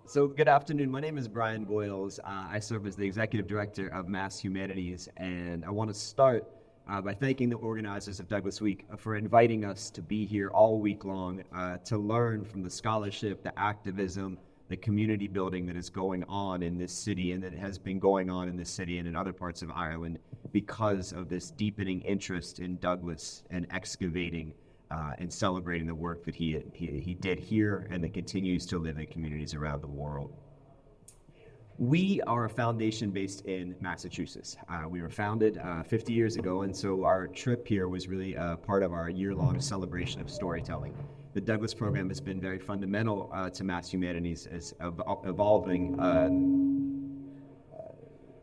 So good afternoon. My name is Brian Boyles. I serve as the Executive Director of Mass Humanities, and I want to start by thanking the organizers of Douglass Week for inviting us to be here all week long to learn from the scholarship, the activism, the community building that is going on in this city and that has been going on in this city and in other parts of Ireland because of this deepening interest in Douglass and excavating and celebrating the work that he did here and that continues to live in communities around the world. We are a foundation based in Massachusetts. We were founded 50 years ago, and so our trip here was really part of our year-long celebration of storytelling. The Douglass program has been very fundamental to Mass Humanities as evolving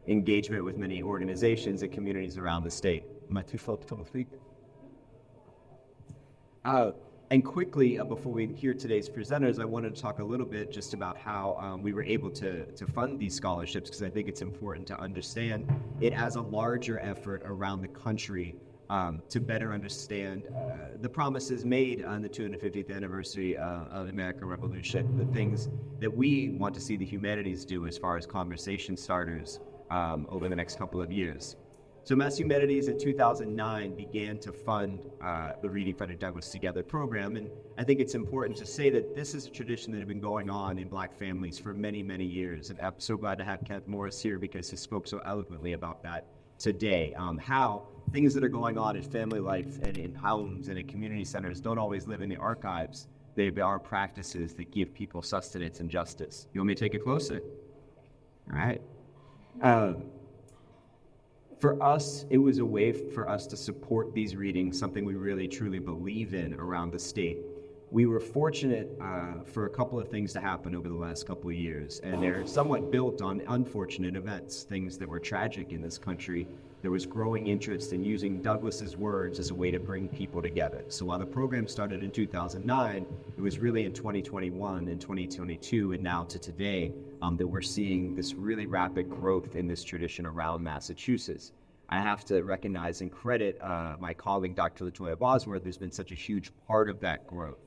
engagement with many organizations and communities around the state. Am I too slow to speak? And quickly, before we hear today's presenters, I wanted to talk a little bit just about how we were able to fund these scholarships, because I think it's important to understand it as a larger effort around the country to better understand the promises made on the 250th anniversary of the American Revolution, the things that we want to see the humanities do as far as conversation starters over the next couple of years. So Mass Humanities in 2009 began to fund the Reading Frederick Douglass Together program, and I think it's important to say that this is a tradition that had been going on in Black families for many, many years, and I'm so glad to have Kenneth Morris here because he spoke so eloquently about that today. How things that are going on in family life and in homes and in community centers don't always live in the archives. They are practices that give people sustenance and justice. You want me to take it closer? All right. For us, it was a way for us to support these readings, something we really truly believe in around the state. We were fortunate for a couple of things to happen over the last couple of years, and they're somewhat built on unfortunate events, things that were tragic in this country. There was growing interest in using Douglass's words as a way to bring people together. So while the program started in 2009, it was really in 2021 and 2022 and now to today that we're seeing this really rapid growth in this tradition around Massachusetts. I have to recognize and credit my colleague, Dr. LaToya Bosworth, who's been such a huge part of that growth.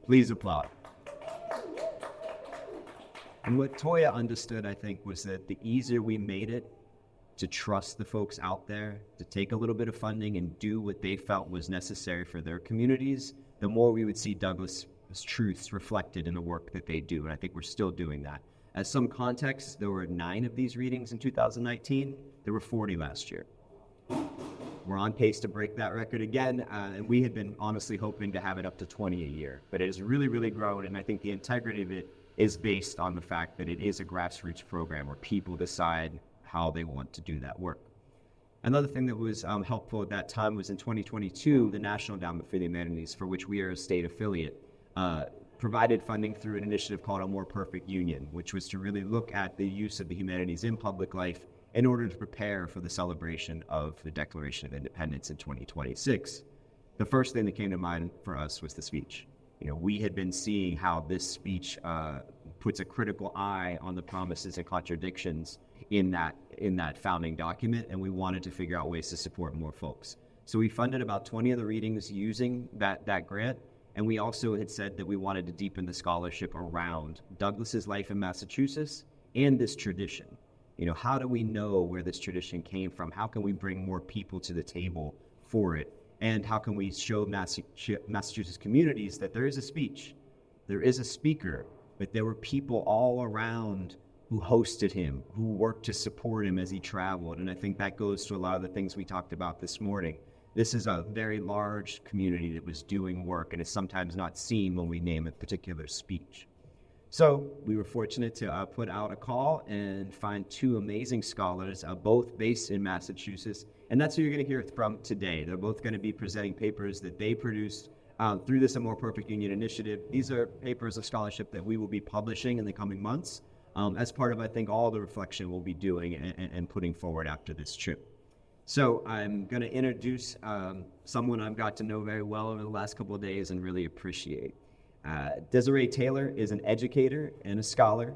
Please applaud. And what Toya understood, I think, was that the easier we made it to trust the folks out there, to take a little bit of funding and do what they felt was necessary for their communities, the more we would see Douglass' truths reflected in the work that they do. And I think we're still doing that. As some context, there were 9 of these readings in 2019. There were 40 last year. We're on pace to break that record again, and we had been honestly hoping to have it up to 20 a year. But it has really, really grown, and I think the integrity of it is based on the fact that it is a grassroots program where people decide how they want to do that work. Another thing that was helpful at that time was in 2022, the National Endowment for the Humanities, for which we are a state affiliate, provided funding through an initiative called A More Perfect Union, which was to really look at the use of the humanities in public life in order to prepare for the celebration of the Declaration of Independence in 2026. The first thing that came to mind for us was the speech. We had been seeing how this speech puts a critical eye on the promises and contradictions in that founding document, and we wanted to figure out ways to support more folks. So we funded about 20 of the readings using that grant, and we also had said that we wanted to deepen the scholarship around Douglass's life in Massachusetts and this tradition. How do we know where this tradition came from? How can we bring more people to the table for it? And how can we show Massachusetts communities that there is a speech, there is a speaker, but there were people all around who hosted him, who worked to support him as he traveled. And I think that goes to a lot of the things we talked about this morning. This is a very large community that was doing work and is sometimes not seen when we name a particular speech. So we were fortunate to put out a call and find 2 amazing scholars, both based in Massachusetts. And that's who you're going to hear from today. They're both going to be presenting papers that they produced through this A More Perfect Union initiative. These are papers of scholarship that we will be publishing in the coming months as part of, I think, all the reflection we'll be doing and putting forward after this trip. So I'm going to introduce someone I've got to know very well over the last couple of days and really appreciate. Desiree Taylor is an educator and a scholar.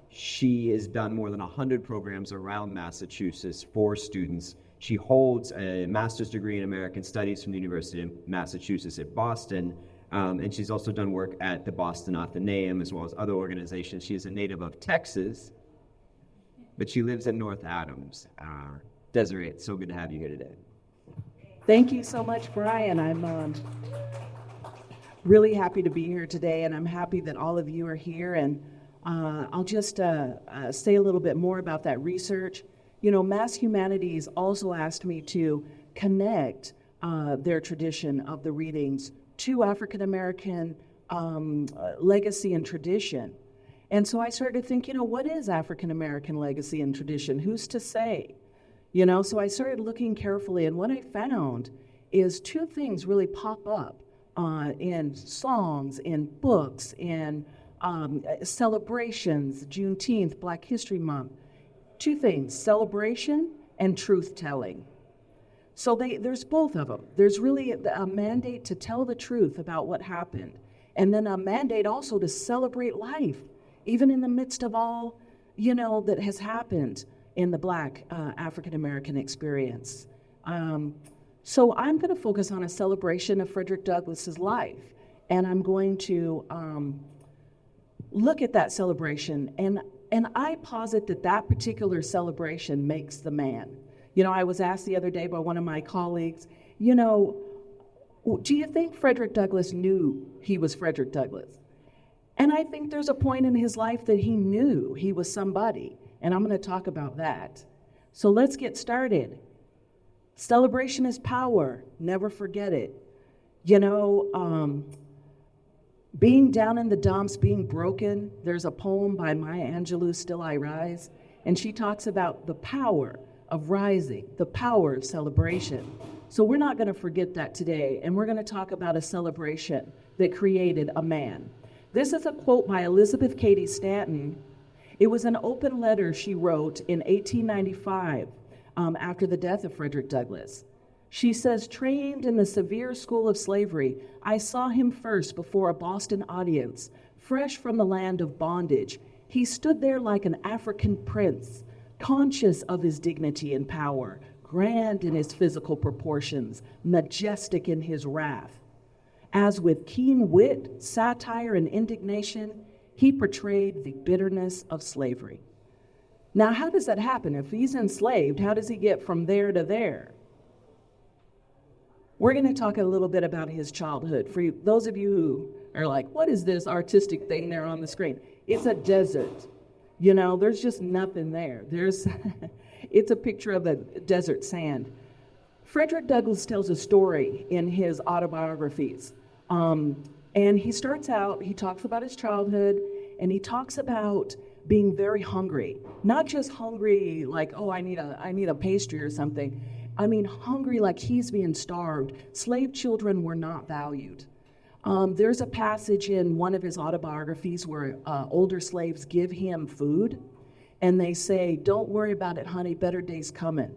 She has done more than 100 programs around Massachusetts for students. She holds a master's degree in American Studies from the University of Massachusetts at Boston. And she's also done work at the Boston Athenaeum as well as other organizations. She is a native of Texas, but she lives in North Adams. Desiree, it's so good to have you here today. Thank you so much, Brian. I'm really happy to be here today, and I'm happy that all of you are here. And I'll just say a little bit more about that research. You know, Mass Humanities also asked me to connect their tradition of the readings to African American legacy and tradition. And so I started to think, you know, what is African American legacy and tradition? Who's to say? You know, so I started looking carefully, and what I found is two things really pop up in songs, in books, in celebrations, Juneteenth, Black History Month. Two things, celebration and truth-telling. So there's both of them. There's really a mandate to tell the truth about what happened, and then a mandate also to celebrate life, even in the midst of all, you know, that has happened in the Black African-American experience. So I'm going to focus on a celebration of Frederick Douglass's life, and I'm going to look at that celebration, and I posit that particular celebration makes the man. You know, I was asked the other day by one of my colleagues, you know, do you think Frederick Douglass knew he was Frederick Douglass? And I think there's a point in his life that he knew he was somebody, and I'm going to talk about that. So let's get started. Celebration is power. Never forget it. You know, being down in the dumps, being broken, there's a poem by Maya Angelou, Still I Rise, and she talks about the power of rising, the power of celebration. So we're not going to forget that today, and we're going to talk about a celebration that created a man. This is a quote by Elizabeth Cady Stanton. It was an open letter she wrote in 1895 after the death of Frederick Douglass. She says, trained in the severe school of slavery, I saw him first before a Boston audience, fresh from the land of bondage. He stood there like an African prince, conscious of his dignity and power, grand in his physical proportions, majestic in his wrath. As with keen wit, satire, and indignation, he portrayed the bitterness of slavery. Now, how does that happen? If he's enslaved, how does he get from there to there? We're going to talk a little bit about his childhood. For those of you who are like, what is this artistic thing there on the screen? It's a desert. You know, there's just nothing there. It's a picture of a desert sand. Frederick Douglass tells a story in his autobiographies. And he starts out, he talks about his childhood, and he talks about being very hungry. Not just hungry like, oh, I need a pastry or something. I mean, hungry like he's being starved. Slave children were not valued. There's a passage in one of his autobiographies where older slaves give him food, and they say, don't worry about it, honey, better days coming,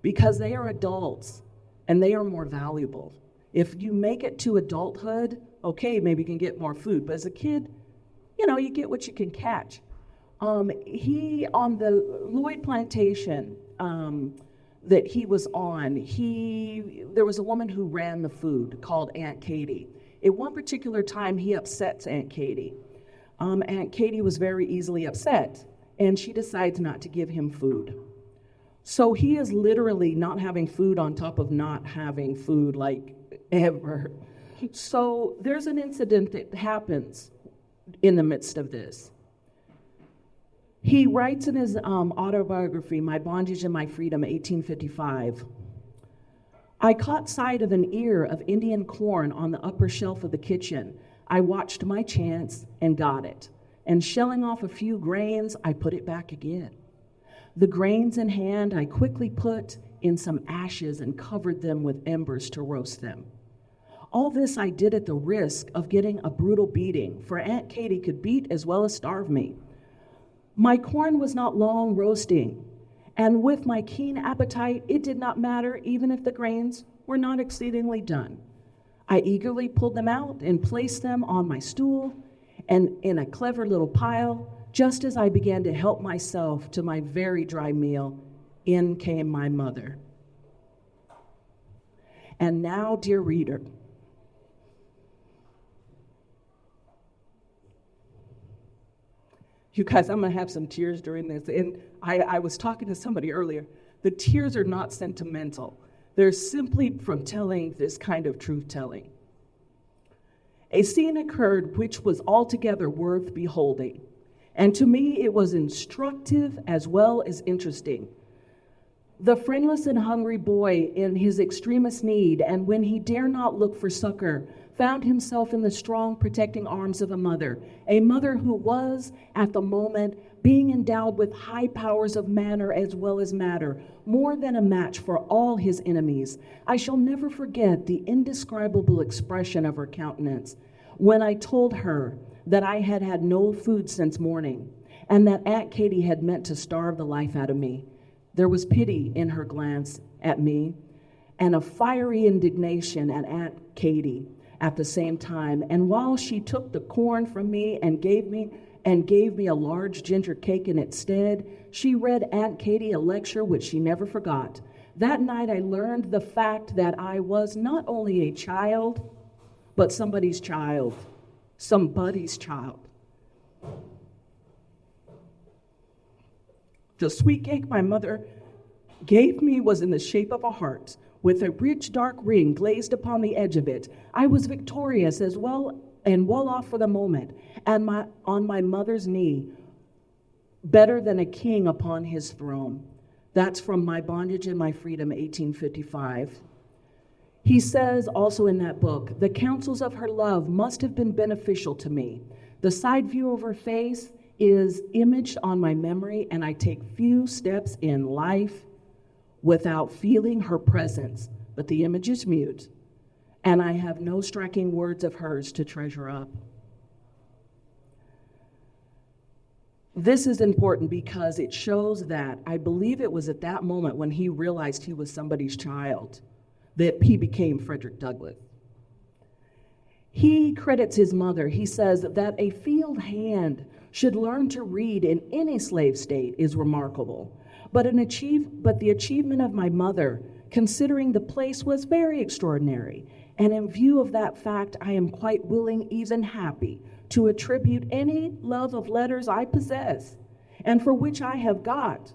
because they are adults, and they are more valuable. If you make it to adulthood, okay, maybe you can get more food, but as a kid, you know, you get what you can catch. He, on the Lloyd plantation that he was on, there was a woman who ran the food called Aunt Katie. At one particular time, he upsets Aunt Katie. Aunt Katie was very easily upset, and she decides not to give him food. So he is literally not having food on top of not having food, like, ever. So there's an incident that happens in the midst of this. He writes in his autobiography, My Bondage and My Freedom, 1855, I caught sight of an ear of Indian corn on the upper shelf of the kitchen. I watched my chance and got it. And shelling off a few grains, I put it back again. The grains in hand, I quickly put in some ashes and covered them with embers to roast them. All this I did at the risk of getting a brutal beating, for Aunt Katie could beat as well as starve me. My corn was not long roasting, and with my keen appetite, it did not matter even if the grains were not exceedingly done. I eagerly pulled them out and placed them on my stool and in a clever little pile. Just as I began to help myself to my very dry meal, in came my mother. And now, dear reader, You guys, I'm going to have some tears during this. And I was talking to somebody earlier. The tears are not sentimental. They're simply from telling this kind of truth-telling. A scene occurred which was altogether worth beholding. And to me, it was instructive as well as interesting. The friendless and hungry boy in his extremest need, and when he dare not look for succor, found himself in the strong, protecting arms of a mother who was, at the moment, being endowed with high powers of manner as well as matter, more than a match for all his enemies. I shall never forget the indescribable expression of her countenance when I told her that I had had no food since morning, and that Aunt Katie had meant to starve the life out of me. There was pity in her glance at me, and a fiery indignation at Aunt Katie at the same time. And while she took the corn from me and gave me a large ginger cake in its stead, she read Aunt Katie a lecture which she never forgot. That night I learned the fact that I was not only a child, but somebody's child. Somebody's child. The sweet cake my mother gave me was in the shape of a heart, with a rich dark ring glazed upon the edge of it. I was victorious as well and well off for the moment, and on my mother's knee, better than a king upon his throne. That's from My Bondage and My Freedom, 1855. He says also in that book, the counsels of her love must have been beneficial to me. The side view of her face is imaged on my memory, and I take few steps in life without feeling her presence, but the image is mute, and I have no striking words of hers to treasure up. This is important because it shows that I believe it was at that moment when he realized he was somebody's child that he became Frederick Douglass. He credits his mother. He says that a field hand should learn to read in any slave state is remarkable. But the achievement of my mother, considering the place, was very extraordinary. And in view of that fact, I am quite willing, even happy, to attribute any love of letters I possess, and for which I have got,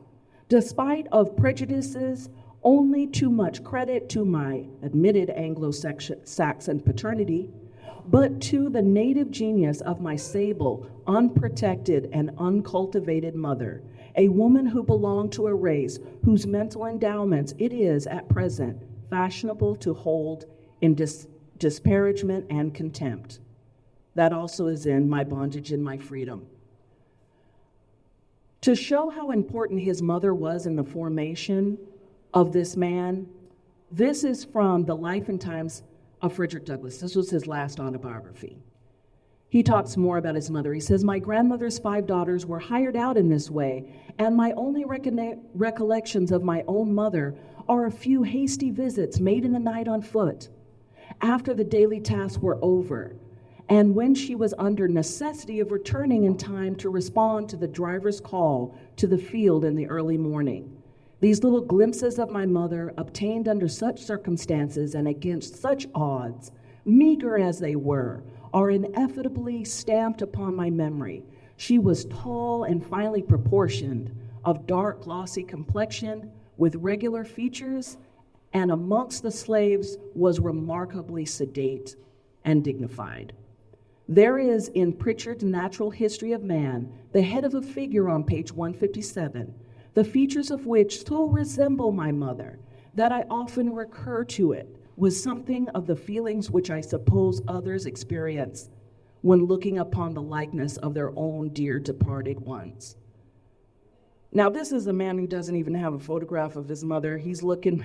despite of prejudices, only too much credit to my admitted Anglo-Saxon paternity, but to the native genius of my sable, unprotected, and uncultivated mother, a woman who belonged to a race whose mental endowments it is, at present, fashionable to hold in disparagement and contempt. That also is in My Bondage and My Freedom. To show how important his mother was in the formation of this man, this is from the Life and Times of Frederick Douglass. This was his last autobiography. He talks more about his mother. He says, my grandmother's 5 daughters were hired out in this way, and my only recollections of my own mother are a few hasty visits made in the night on foot, after the daily tasks were over, and when she was under necessity of returning in time to respond to the driver's call to the field in the early morning. These little glimpses of my mother, obtained under such circumstances and against such odds, meager as they were, are inevitably stamped upon my memory. She was tall and finely proportioned, of dark, glossy complexion, with regular features, and amongst the slaves was remarkably sedate and dignified. There is in Pritchard's Natural History of Man, the head of a figure on page 157, the features of which so resemble my mother that I often recur to it with something of the feelings which I suppose others experience when looking upon the likeness of their own dear departed ones. Now, this is a man who doesn't even have a photograph of his mother. He's looking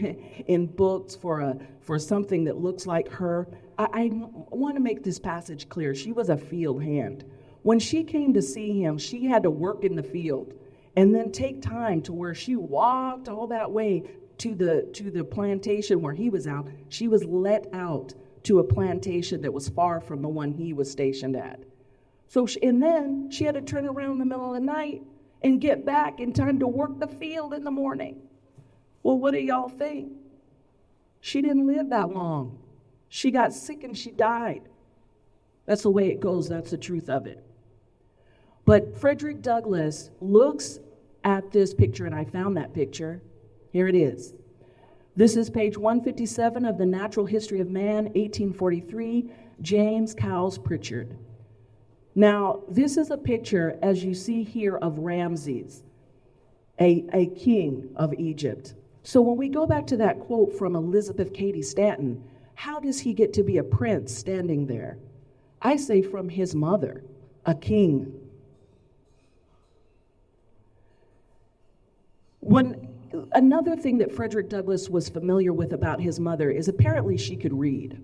in books for something that looks like her. I want to make this passage clear. She was a field hand. When she came to see him, she had to work in the field and then take time to where she walked all that way to the plantation where he was out. She was let out to a plantation that was far from the one he was stationed at. And then she had to turn around in the middle of the night and get back in time to work the field in the morning. Well, what do y'all think? She didn't live that long. She got sick and she died. That's the way it goes. That's the truth of it. But Frederick Douglass looks at this picture, and I found that picture. Here it is. This is page 157 of the Natural History of Man, 1843, James Cowles Pritchard. Now, this is a picture, as you see here, of Ramses, a king of Egypt. So when we go back to that quote from Elizabeth Cady Stanton, how does he get to be a prince standing there? I say from his mother, a king. Another thing that Frederick Douglass was familiar with about his mother is apparently she could read.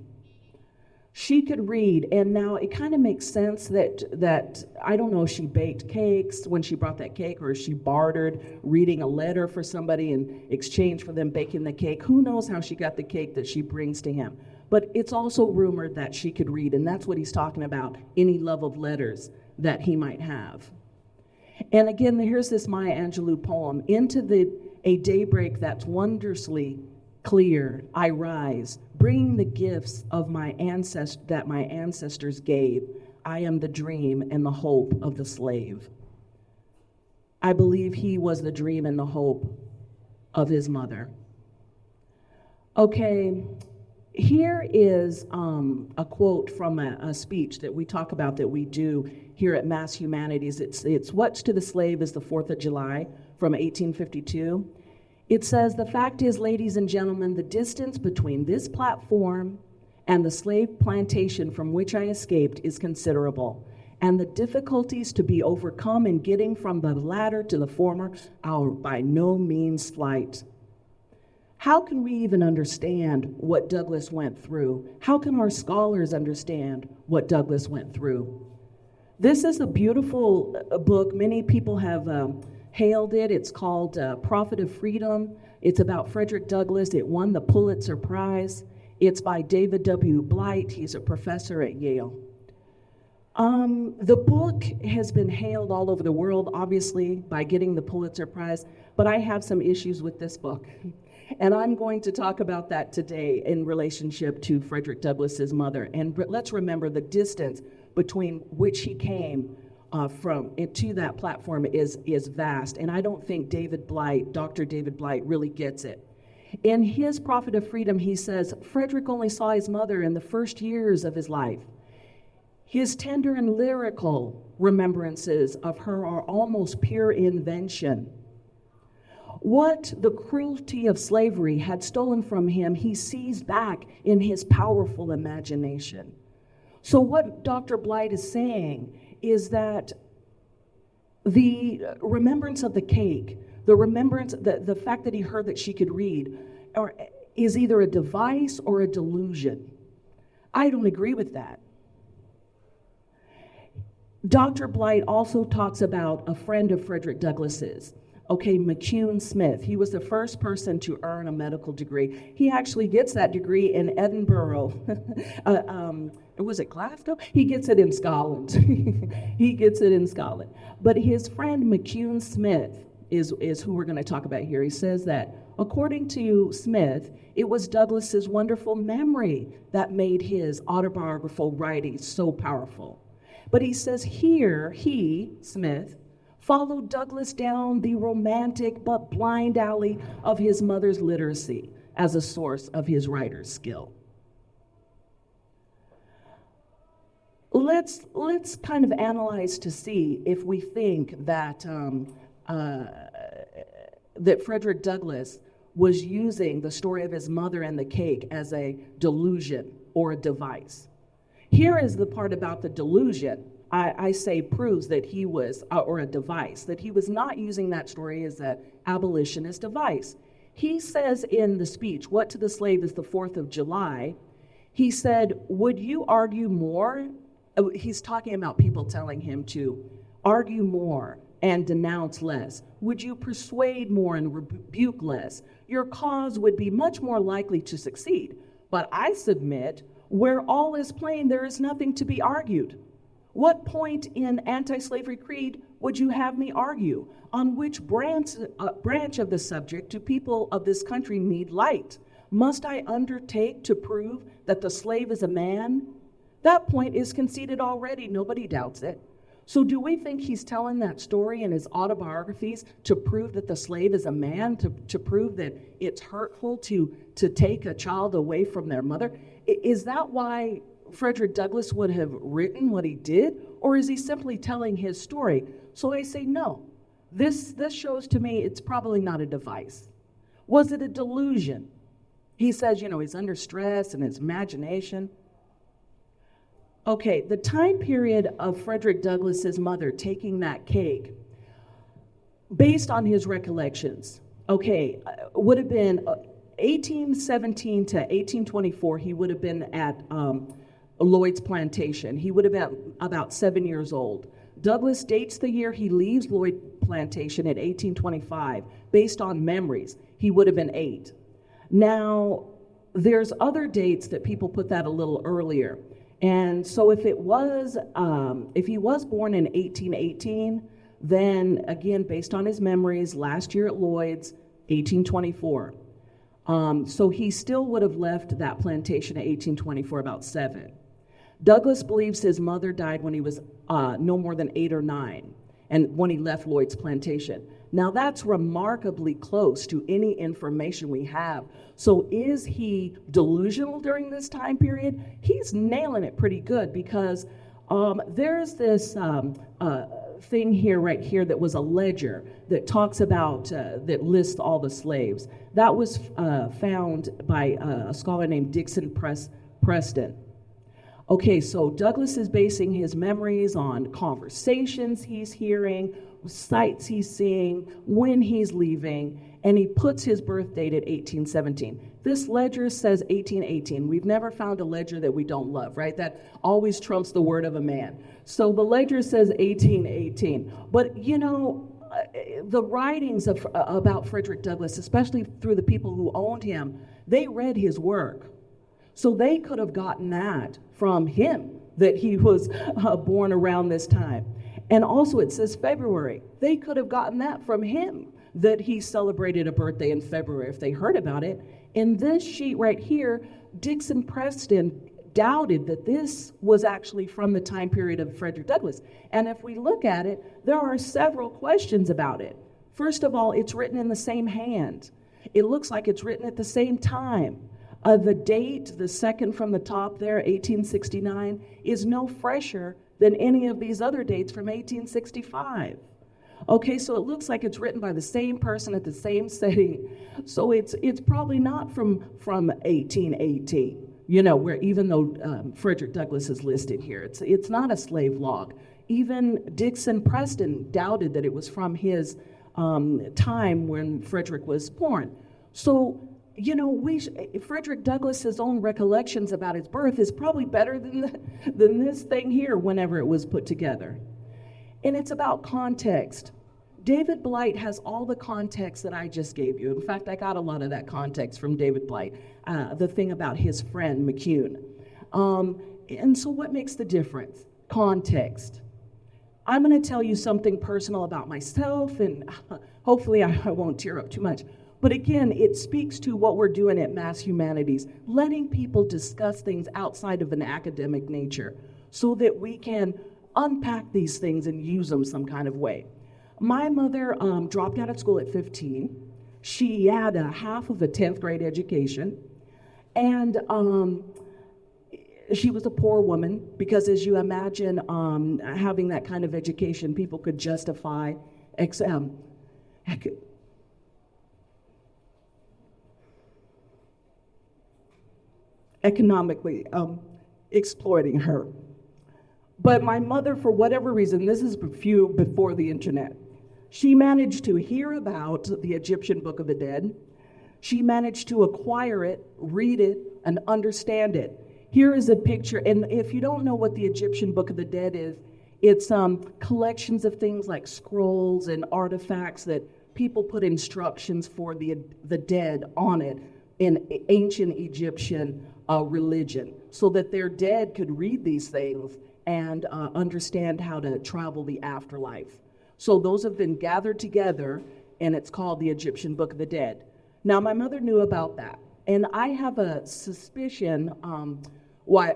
She could read, and now it kind of makes sense that I don't know if she baked cakes when she brought that cake, or if she bartered reading a letter for somebody in exchange for them baking the cake. Who knows how she got the cake that she brings to him? But it's also rumored that she could read, and that's what he's talking about, any love of letters that he might have. And again, here's this Maya Angelou poem. Into a daybreak that's wondrously clear, I rise, bringing the gifts of that my ancestors gave. I am the dream and the hope of the slave. I believe he was the dream and the hope of his mother. Okay, here is a quote from a speech that we talk about, that we do here at Mass Humanities. It's What's to the Slave is the 4th of July from 1852. It says, the fact is, ladies and gentlemen, the distance between this platform and the slave plantation from which I escaped is considerable, and the difficulties to be overcome in getting from the latter to the former are by no means slight. How can we even understand what Douglass went through? How can our scholars understand what Douglass went through? This is a beautiful book. Many people have hailed it. It's called Prophet of Freedom. It's about Frederick Douglass. It won the Pulitzer Prize. It's by David W. Blight. He's a professor at Yale. The book has been hailed all over the world, obviously, by getting the Pulitzer Prize, but I have some issues with this book. And I'm going to talk about that today in relationship to Frederick Douglass's mother. And let's remember the distance between which he came from to that platform is vast. And I don't think Dr. David Blight really gets it. In his Prophet of Freedom, he says, Frederick only saw his mother in the first years of his life. His tender and lyrical remembrances of her are almost pure invention. What the cruelty of slavery had stolen from him, he sees back in his powerful imagination. So what Dr. Blight is saying is that the remembrance of the cake, the fact that he heard that she could read, is either a device or a delusion. I don't agree with that. Dr. Blight also talks about a friend of Frederick Douglass's, McCune Smith. He was the first person to earn a medical degree. He actually gets that degree in Edinburgh. Was it Glasgow? He gets it in Scotland. He gets it in Scotland. But his friend McCune Smith is who we're going to talk about here. He says that, according to Smith, it was Douglass's wonderful memory that made his autobiographical writing so powerful. But he says here, Smith, followed Douglass down the romantic but blind alley of his mother's literacy as a source of his writer's skill. Let's kind of analyze to see if we think that that Frederick Douglass was using the story of his mother and the cake as a delusion or a device. Here is the part about the delusion. I say proves that he was, or a device, that he was not using that story as an abolitionist device. He says in the speech, What to the Slave is the 4th of July, he said, would you argue more? He's talking about people telling him to argue more and denounce less. Would you persuade more and rebuke less? Your cause would be much more likely to succeed. But I submit, where all is plain, there is nothing to be argued. What point in anti-slavery creed would you have me argue? On which branch of the subject do people of this country need light? Must I undertake to prove that the slave is a man? That point is conceded already. Nobody doubts it. So do we think he's telling that story in his autobiographies to prove that the slave is a man, to prove that it's hurtful to take a child away from their mother? Is that why Frederick Douglass would have written what he did? Or is he simply telling his story? So I say no. This shows to me it's probably not a device. Was it a delusion? He says, he's under stress and his imagination. Okay, the time period of Frederick Douglass's mother taking that cake, based on his recollections, would have been 1817 to 1824, he would have been at Lloyd's plantation. He would have been about 7 years old. Douglass dates the year he leaves Lloyd plantation at 1825. Based on memories, he would have been 8. Now, there's other dates that people put that a little earlier. And so if he was born in 1818, then again, based on his memories, last year at Lloyd's, 1824. So he still would have left that plantation at 1824, about 7. Douglass believes his mother died when he was no more than 8 or 9, and when he left Lloyd's plantation. Now that's remarkably close to any information we have. So is he delusional during this time period? He's nailing it pretty good, because there's this thing here, right here, that was a ledger that talks about, that lists all the slaves. That was found by a scholar named Dixon Preston. Okay, so Douglass is basing his memories on conversations he's hearing, sights he's seeing, when he's leaving, and he puts his birth date at 1817. This ledger says 1818. We've never found a ledger that we don't love, right? That always trumps the word of a man. So the ledger says 1818. But, the writings about Frederick Douglass, especially through the people who owned him, they read his work. So they could have gotten that from him, that he was born around this time. And also it says February. They could have gotten that from him, that he celebrated a birthday in February if they heard about it. In this sheet right here, Dixon Preston doubted that this was actually from the time period of Frederick Douglass. And if we look at it, there are several questions about it. First of all, it's written in the same hand. It looks like it's written at the same time. The date, the second from the top there, 1869, is no fresher than any of these other dates from 1865. Okay, so it looks like it's written by the same person at the same setting. So it's probably not from 1818, where even though Frederick Douglass is listed here, it's not a slave log. Even Dixon Preston doubted that it was from his time when Frederick was born. So, Frederick Douglass's own recollections about his birth is probably better than this thing here whenever it was put together. And it's about context. David Blight has all the context that I just gave you. In fact, I got a lot of that context from David Blight, the thing about his friend McCune. And so what makes the difference? Context. I'm going to tell you something personal about myself, and hopefully I won't tear up too much. But again, it speaks to what we're doing at Mass Humanities, letting people discuss things outside of an academic nature so that we can unpack these things and use them some kind of way. My mother dropped out of school at 15. She had a half of a 10th grade education. And she was a poor woman because, as you imagine, having that kind of education, people could justify economically exploiting her. But my mother, for whatever reason, this is before the internet, she managed to hear about the Egyptian Book of the Dead. She managed to acquire it, read it, and understand it. Here is a picture, and if you don't know what the Egyptian Book of the Dead is, it's collections of things like scrolls and artifacts that people put instructions for the dead on it in ancient Egyptian religion, so that their dead could read these things and understand how to travel the afterlife. So those have been gathered together, and it's called the Egyptian Book of the Dead. Now, my mother knew about that, and I have a suspicion why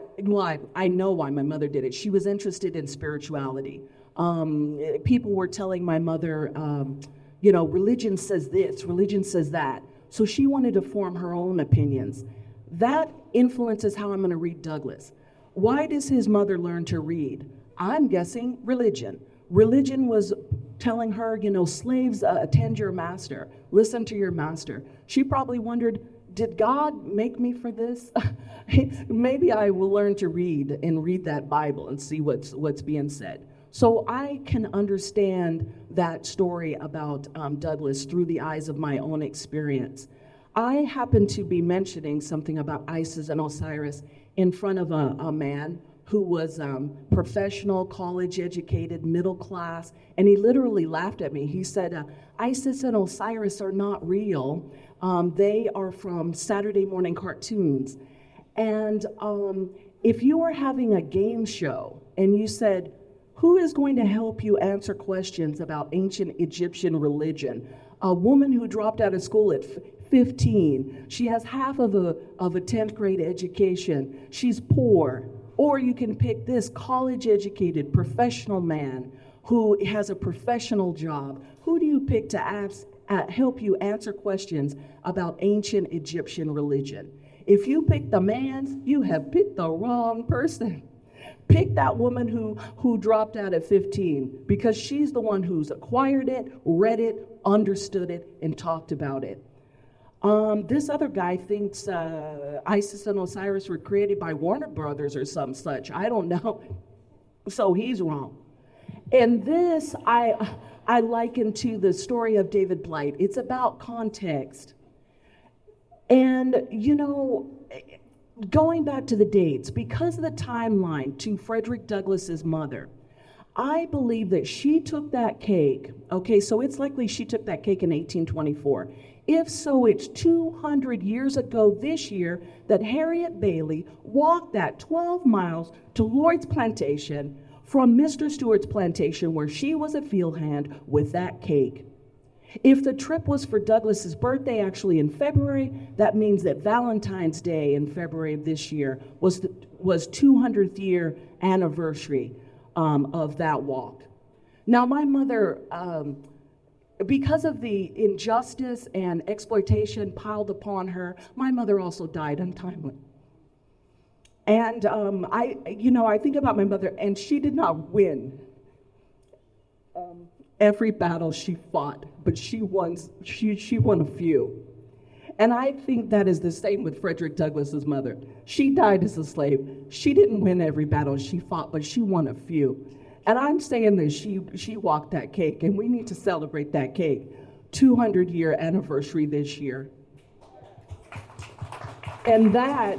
I know why my mother did it. She was interested in spirituality. People were telling my mother, religion says this, religion says that. So she wanted to form her own opinions. That influences how I'm going to read Douglass. Why does his mother learn to read? I'm guessing religion. Religion was telling her, slaves, attend your master, listen to your master. She probably wondered, did God make me for this? Maybe I will learn to read and read that Bible and see what's being said. So I can understand that story about Douglass through the eyes of my own experience. I happen to be mentioning something about Isis and Osiris in front of a man who was professional, college-educated, middle class, and he literally laughed at me. He said, Isis and Osiris are not real. They are from Saturday morning cartoons. And if you were having a game show and you said, who is going to help you answer questions about ancient Egyptian religion? A woman who dropped out of school at 15. She has half of a 10th grade education. She's poor. Or you can pick this college-educated professional man who has a professional job. Who do you pick to help you answer questions about ancient Egyptian religion? If you pick the man, you have picked the wrong person. Pick that woman who dropped out at 15 because she's the one who's acquired it, read it, understood it, and talked about it. This other guy thinks Isis and Osiris were created by Warner Brothers or some such. I don't know. So he's wrong. And this I liken to the story of David Blight. It's about context. And, going back to the dates, because of the timeline to Frederick Douglass's mother, I believe that she took that cake. Okay, so it's likely she took that cake in 1824. If so, it's 200 years ago this year that Harriet Bailey walked that 12 miles to Lloyd's plantation from Mr. Stewart's plantation where she was a field hand with that cake. If the trip was for Douglass's birthday actually in February, that means that Valentine's Day in February of this year was 200th year anniversary of that walk. Now my mother, because of the injustice and exploitation piled upon her, my mother also died untimely. And I think about my mother, and she did not win every battle she fought, but she won a few. And I think that is the same with Frederick Douglass's mother. She died as a slave. She didn't win every battle she fought, but she won a few. And I'm saying that she walked that cake, and we need to celebrate that cake. 200-year anniversary this year. And that,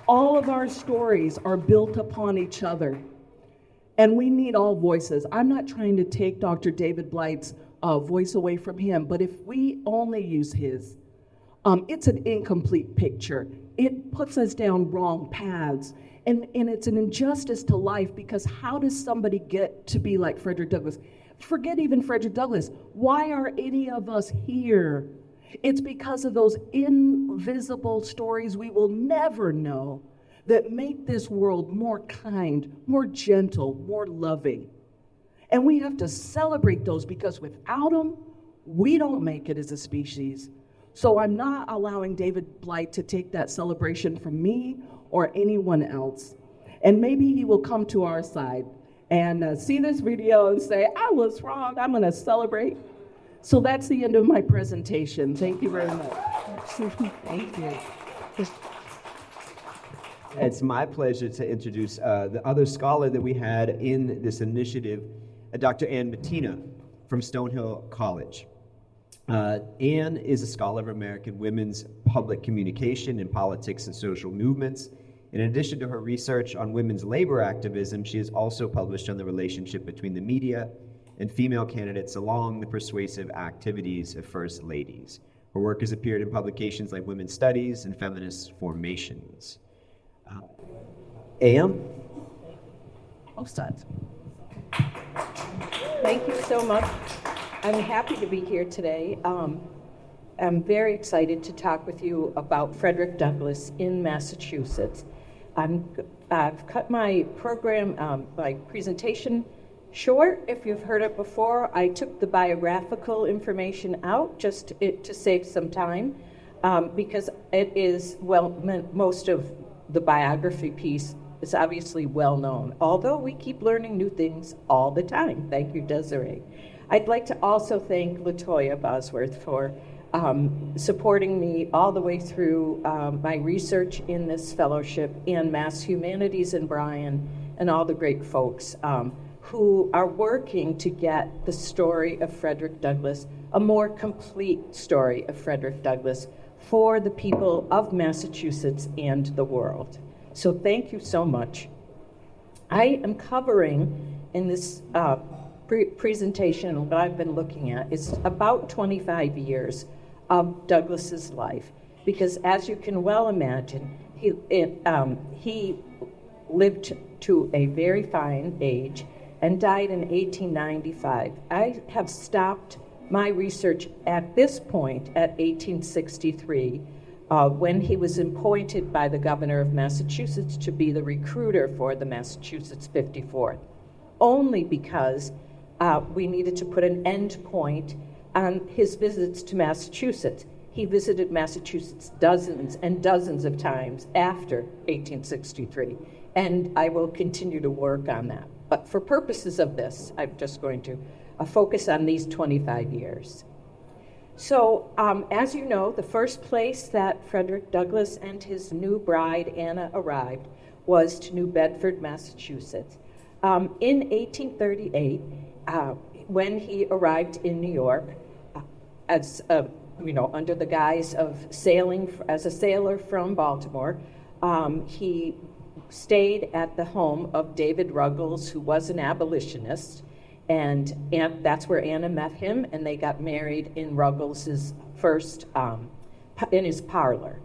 all of our stories are built upon each other. And we need all voices. I'm not trying to take Dr. David Blight's voice away from him, but if we only use his, it's an incomplete picture. It puts us down wrong paths. And it's an injustice to life, because how does somebody get to be like Frederick Douglass? Forget even Frederick Douglass. Why are any of us here? It's because of those invisible stories we will never know that make this world more kind, more gentle, more loving. And we have to celebrate those, because without them, we don't make it as a species. So I'm not allowing David Blight to take that celebration from me or anyone else. And maybe he will come to our side and see this video and say, I was wrong, I'm gonna celebrate. So that's the end of my presentation. Thank you very much. Thank you. It's my pleasure to introduce the other scholar that we had in this initiative, Dr. Mattina from Stonehill College. Anne is a scholar of American women's public communication in politics and social movements. In addition to her research on women's labor activism, she has also published on the relationship between the media and female candidates along the persuasive activities of first ladies. Her work has appeared in publications like Women's Studies and Feminist Formations. Am? Both sides. Thank you so much. I'm happy to be here today. I'm very excited to talk with you about Frederick Douglass in Massachusetts. I've cut my program, my presentation short. If you've heard it before, I took the biographical information out just to save some time, because it is, most of the biography piece is obviously well known, although we keep learning new things all the time. Thank you, Desiree. I'd like to also thank LaToya Bosworth for supporting me all the way through my research in this fellowship, and Mass Humanities and Brian and all the great folks who are working to get the story of Frederick Douglass, a more complete story of Frederick Douglass for the people of Massachusetts and the world. So thank you so much. I am covering in this presentation, what I've been looking at is about 25 years of Douglass's life, because as you can well imagine, he lived to a very fine age and died in 1895. I have stopped my research at this point at 1863, when he was appointed by the governor of Massachusetts to be the recruiter for the Massachusetts 54th, only because we needed to put an end point on his visits to Massachusetts. He visited Massachusetts dozens and dozens of times after 1863, and I will continue to work on that. But for purposes of this, I'm just going to focus on these 25 years. So, as you know, the first place that Frederick Douglass and his new bride, Anna, arrived was to New Bedford, Massachusetts. In 1838, when he arrived in New York, as under the guise of sailing as a sailor from Baltimore, he stayed at the home of David Ruggles, who was an abolitionist, and that's where Anna met him, and they got married in Ruggles's first, in his parlor.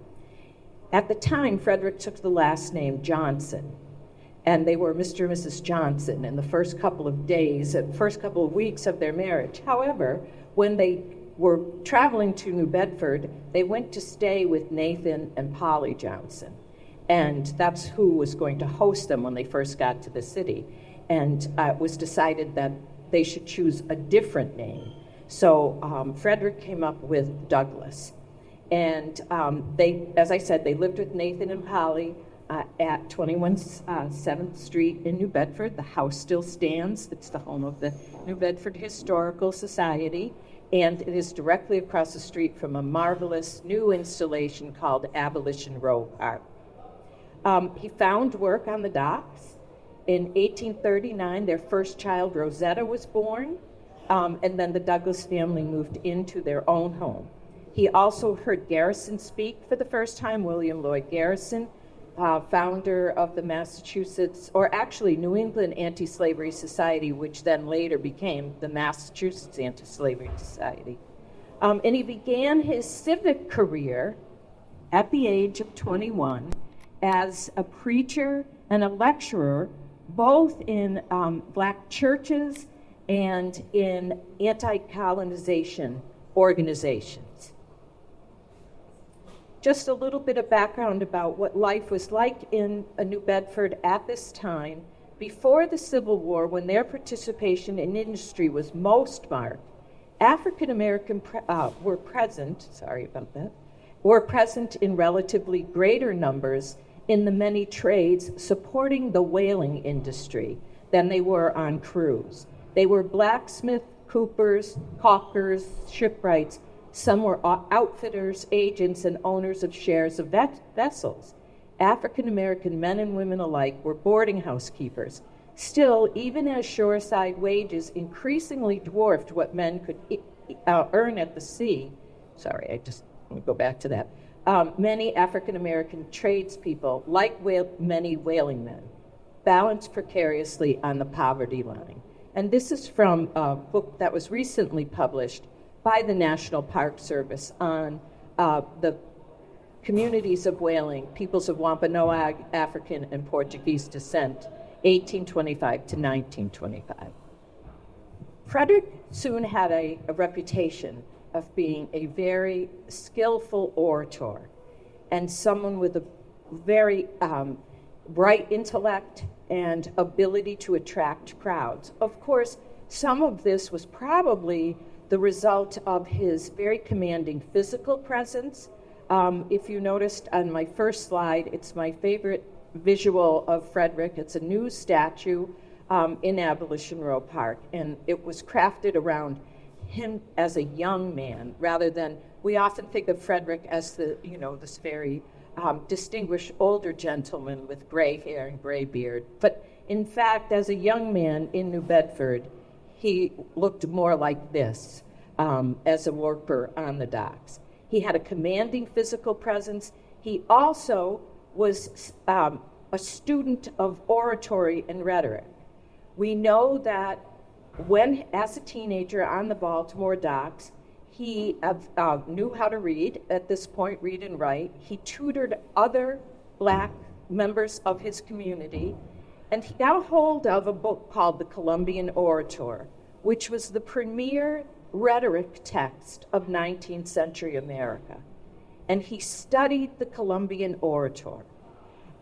At the time, Frederick took the last name Johnson, and they were Mr. and Mrs. Johnson in the first couple of weeks of their marriage. However, when they were traveling to New Bedford, they went to stay with Nathan and Polly Johnson, and that's who was going to host them when they first got to the city. And it was decided that they should choose a different name. So Frederick came up with Douglass. And as I said, they lived with Nathan and Polly at 21 7th Street in New Bedford. The house still stands. It's the home of the New Bedford Historical Society, and it is directly across the street from a marvelous new installation called Abolition Row Park. He found work on the docks. In 1839, their first child, Rosetta, was born, and then the Douglass family moved into their own home. He also heard Garrison speak for the first time, William Lloyd Garrison, founder of the New England Anti-Slavery Society, which then later became the Massachusetts Anti-Slavery Society. And he began his civic career at the age of 21 as a preacher and a lecturer, both in black churches and in anti-colonization organizations. Just a little bit of background about what life was like in New Bedford at this time. Before the Civil War, when their participation in industry was most marked, African American were present in relatively greater numbers in the many trades supporting the whaling industry than they were on crews. They were blacksmiths, coopers, caulkers, shipwrights. Some were outfitters, agents, and owners of shares of vessels. African American men and women alike were boarding house keepers. Still, even as shoreside wages increasingly dwarfed what men could earn at the sea, let me go back to that. Many African American tradespeople, like many whaling men, balanced precariously on the poverty line. And this is from a book that was recently published by the National Park Service on the communities of whaling, peoples of Wampanoag, African, and Portuguese descent, 1825 to 1925. Frederick soon had a reputation of being a very skillful orator and someone with a very bright intellect and ability to attract crowds. Of course, some of this was probably the result of his very commanding physical presence. If you noticed on my first slide, it's my favorite visual of Frederick. It's a new statue in Abolition Row Park, and it was crafted around him as a young man, rather than, we often think of Frederick as this very distinguished older gentleman with gray hair and gray beard. But in fact, as a young man in New Bedford, he looked more like this as a worker on the docks. He had a commanding physical presence. He also was a student of oratory and rhetoric. We know that when, as a teenager on the Baltimore docks, he knew how to read, at this point, read and write. He tutored other Black members of his community, and he got a hold of a book called The Columbian Orator, which was the premier rhetoric text of 19th century America. And he studied the Columbian Orator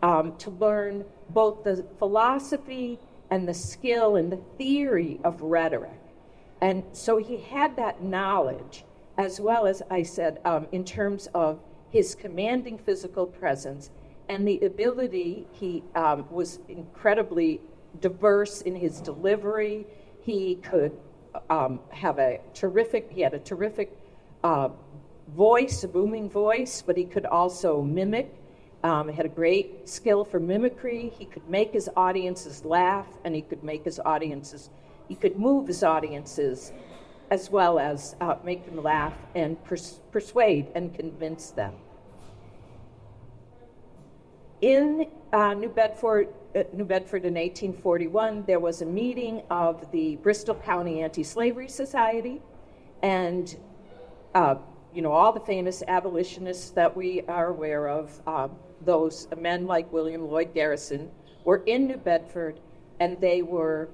to learn both the philosophy and the skill and the theory of rhetoric. And so he had that knowledge, as well as I said, in terms of his commanding physical presence and the ability. He was incredibly diverse in his delivery. He could had a terrific voice, a booming voice, but he could also mimic. He had a great skill for mimicry. He could make his audiences laugh, and he could move his audiences as well as make them laugh and persuade and convince them. In New Bedford in 1841, there was a meeting of the Bristol County Anti-Slavery Society, and all the famous abolitionists that we are aware of, those men like William Lloyd Garrison, were in New Bedford, and they were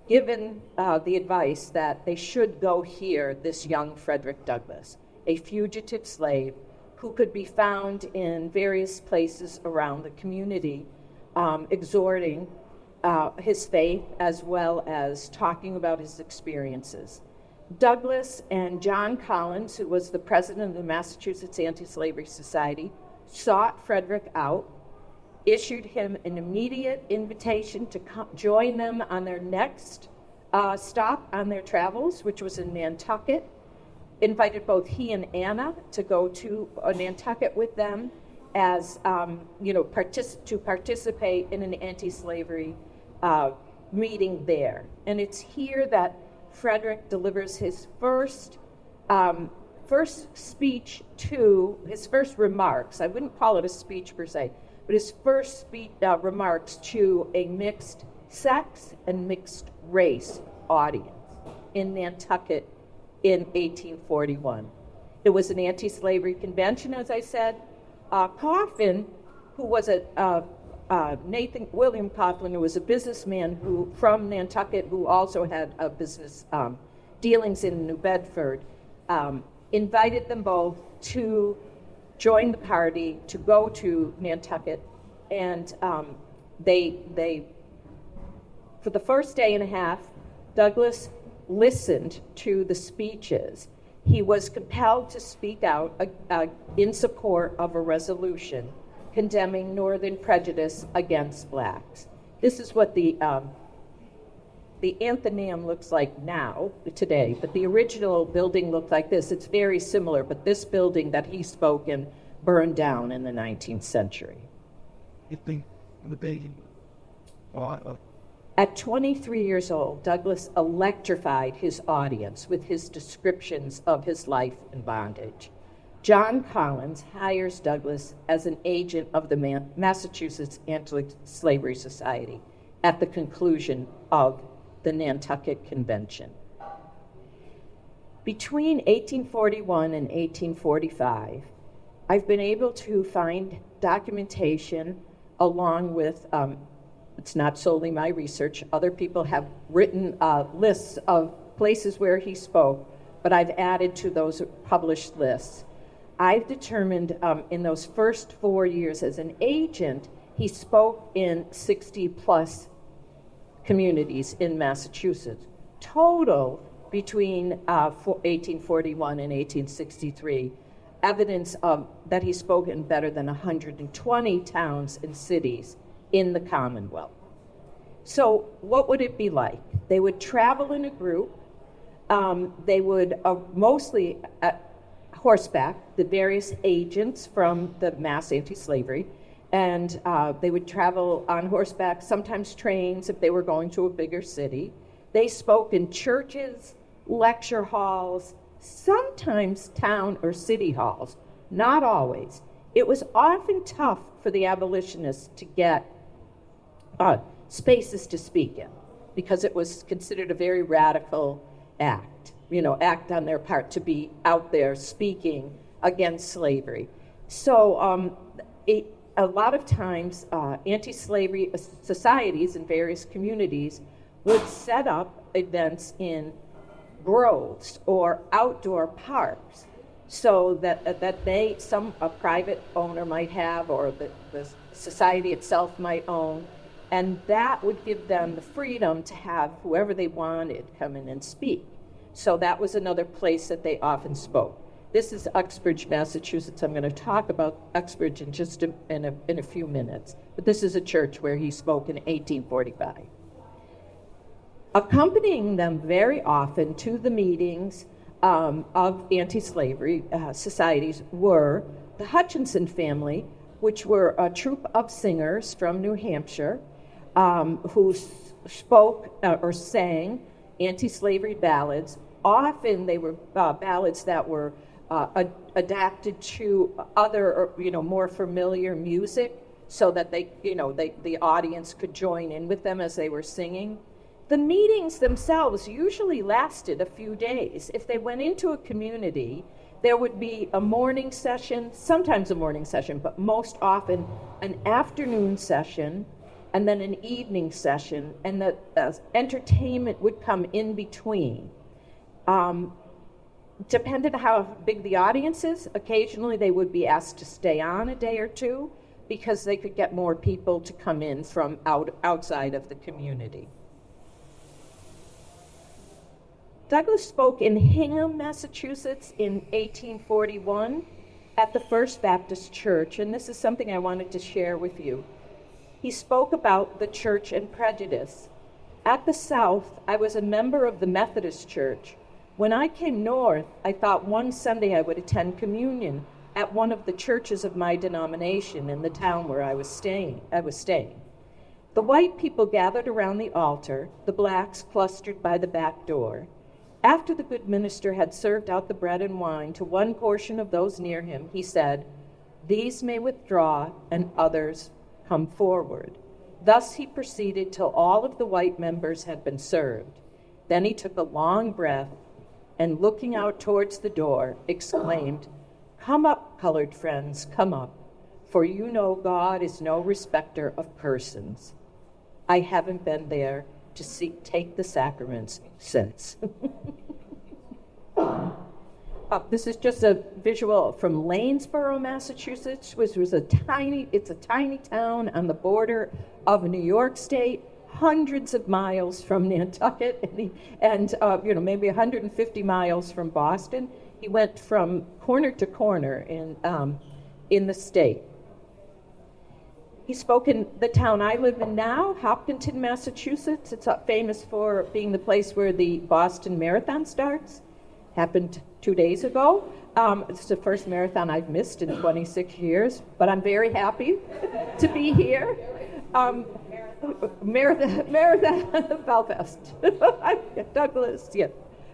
given the advice that they should go hear this young Frederick Douglass, a fugitive slave who could be found in various places around the community, exhorting his faith as well as talking about his experiences. Douglass and John Collins, who was the president of the Massachusetts Anti-Slavery Society, sought Frederick out, issued him an immediate invitation to join them on their next stop on their travels, which was in Nantucket, invited both he and Anna to go to Nantucket with them as, to participate in an anti-slavery meeting there. And it's here that Frederick delivers his first speech his first remarks. I wouldn't call it a speech per se, but his first remarks to a mixed sex and mixed race audience in Nantucket in 1841. It was an anti-slavery convention, as I said. Coffin, who was William Coughlin, who was a businessman from Nantucket, who also had a business dealings in New Bedford, invited them both to join the party, to go to Nantucket, and they for the first day and a half, Douglass listened to the speeches. He was compelled to speak out in support of a resolution condemning Northern prejudice against blacks. This is what the Athenaeum looks like today, but the original building looked like this. It's very similar, but this building that he spoke in burned down in the 19th century. At 23 years old, Douglass electrified his audience with his descriptions of his life in bondage. John Collins hires Douglass as an agent of the Massachusetts Anti-Slavery Society at the conclusion of the Nantucket Convention. Between 1841 and 1845, I've been able to find documentation along with it's not solely my research. Other people have written lists of places where he spoke, but I've added to those published lists. I've determined in those first 4 years as an agent, he spoke in 60 plus communities in Massachusetts. Total between 1841 and 1863, evidence of that he spoke in better than 120 towns and cities in the Commonwealth. So what would it be like? They would travel in a group. They would mostly horseback, the various agents from the mass anti-slavery, and they would travel on horseback, sometimes trains if they were going to a bigger city. They spoke in churches, lecture halls, sometimes town or city halls, not always. It was often tough for the abolitionists to get spaces to speak in because it was considered a very radical act on their part to be out there speaking against slavery. So a lot of times anti-slavery societies in various communities would set up events in groves or outdoor parks so that a private owner might have, or the society itself might own, and that would give them the freedom to have whoever they wanted come in and speak. So that was another place that they often spoke. This is Uxbridge, Massachusetts. I'm going to talk about Uxbridge in just in a few minutes, but this is a church where he spoke in 1845. Accompanying them very often to the meetings of anti-slavery societies were the Hutchinson family, which were a troupe of singers from New Hampshire who spoke or sang anti-slavery ballads. Often they were ballads that were adapted to other, more familiar music, so that the audience could join in with them as they were singing. The meetings themselves usually lasted a few days. If they went into a community, there would be a morning session, sometimes a morning session, but most often an afternoon session, and then an evening session, and the entertainment would come in between. Depending on how big the audience is, occasionally they would be asked to stay on a day or two because they could get more people to come in from outside of the community. Douglass spoke in Hingham, Massachusetts in 1841 at the First Baptist Church, and this is something I wanted to share with you. He spoke about the church and prejudice. At the South, I was a member of the Methodist Church. When I came north, I thought one Sunday I would attend communion at one of the churches of my denomination in the town where I was staying. The white people gathered around the altar, the blacks clustered by the back door. After the good minister had served out the bread and wine to one portion of those near him, he said, "These may withdraw and others come forward." Thus he proceeded till all of the white members had been served. Then he took a long breath and, looking out towards the door, exclaimed, "Come up, colored friends, come up, for you know God is no respecter of persons." I haven't been there to take the sacraments since. This is just a visual from Lanesboro, Massachusetts, which was a tiny town on the border of New York State, hundreds of miles from Nantucket, and maybe 150 miles from Boston. He went from corner to corner in the state. He spoke in the town I live in now, Hopkinton, Massachusetts. It's famous for being the place where the Boston Marathon starts. Happened 2 days ago. It's the first marathon I've missed in 26 years, but I'm very happy to be here. Marathon Belfast. Douglass, yeah.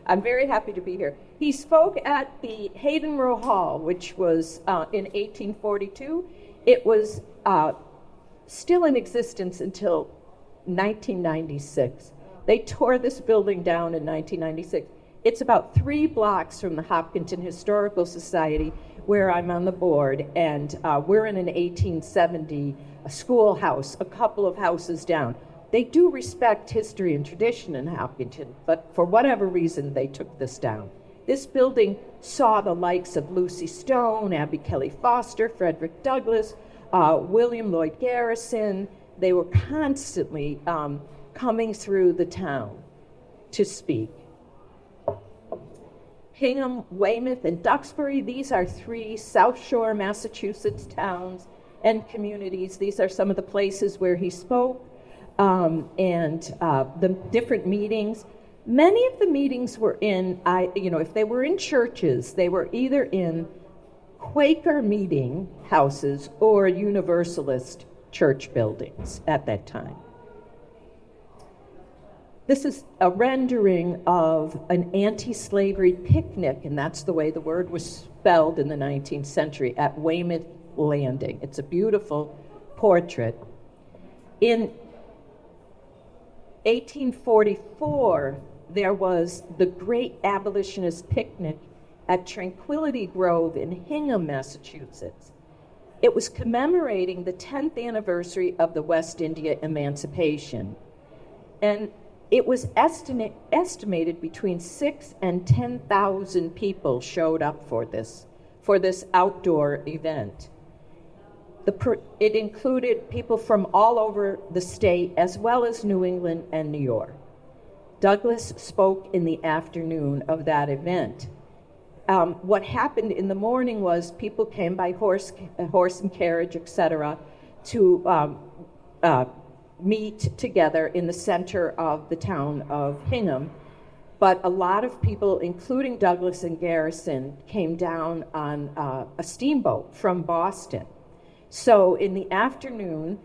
I'm very happy to be here. He spoke at the Hayden Row Hall, which was in 1842. It was still in existence until 1996. They tore this building down in 1996. It's about 3 blocks from the Hopkinton Historical Society, where I'm on the board, and we're in an 1870 schoolhouse, a couple of houses down. They do respect history and tradition in Hopkinton, but for whatever reason, they took this down. This building saw the likes of Lucy Stone, Abby Kelly Foster, Frederick Douglass, William Lloyd Garrison. They were constantly coming through the town to speak. Hingham, Weymouth, and Duxbury, these are 3 South Shore, Massachusetts towns and communities. These are some of the places where he spoke, and the different meetings. Many of the meetings were in, if they were in churches, they were either in Quaker meeting houses or Universalist church buildings at that time. This is a rendering of an anti-slavery picnic, and that's the way the word was spelled in the 19th century, at Weymouth Landing. It's a beautiful portrait. In 1844, there was the Great Abolitionist Picnic at Tranquility Grove in Hingham, Massachusetts. It was commemorating the 10th anniversary of the West India Emancipation. And it was estimated between 6,000 and 10,000 people showed up for this outdoor event. It included people from all over the state, as well as New England and New York. Douglass spoke in the afternoon of that event. What happened in the morning was people came by horse and carriage, etc., to meet together in the center of the town of Hingham. But a lot of people, including Douglass and Garrison, came down on a steamboat from Boston. So in the afternoon,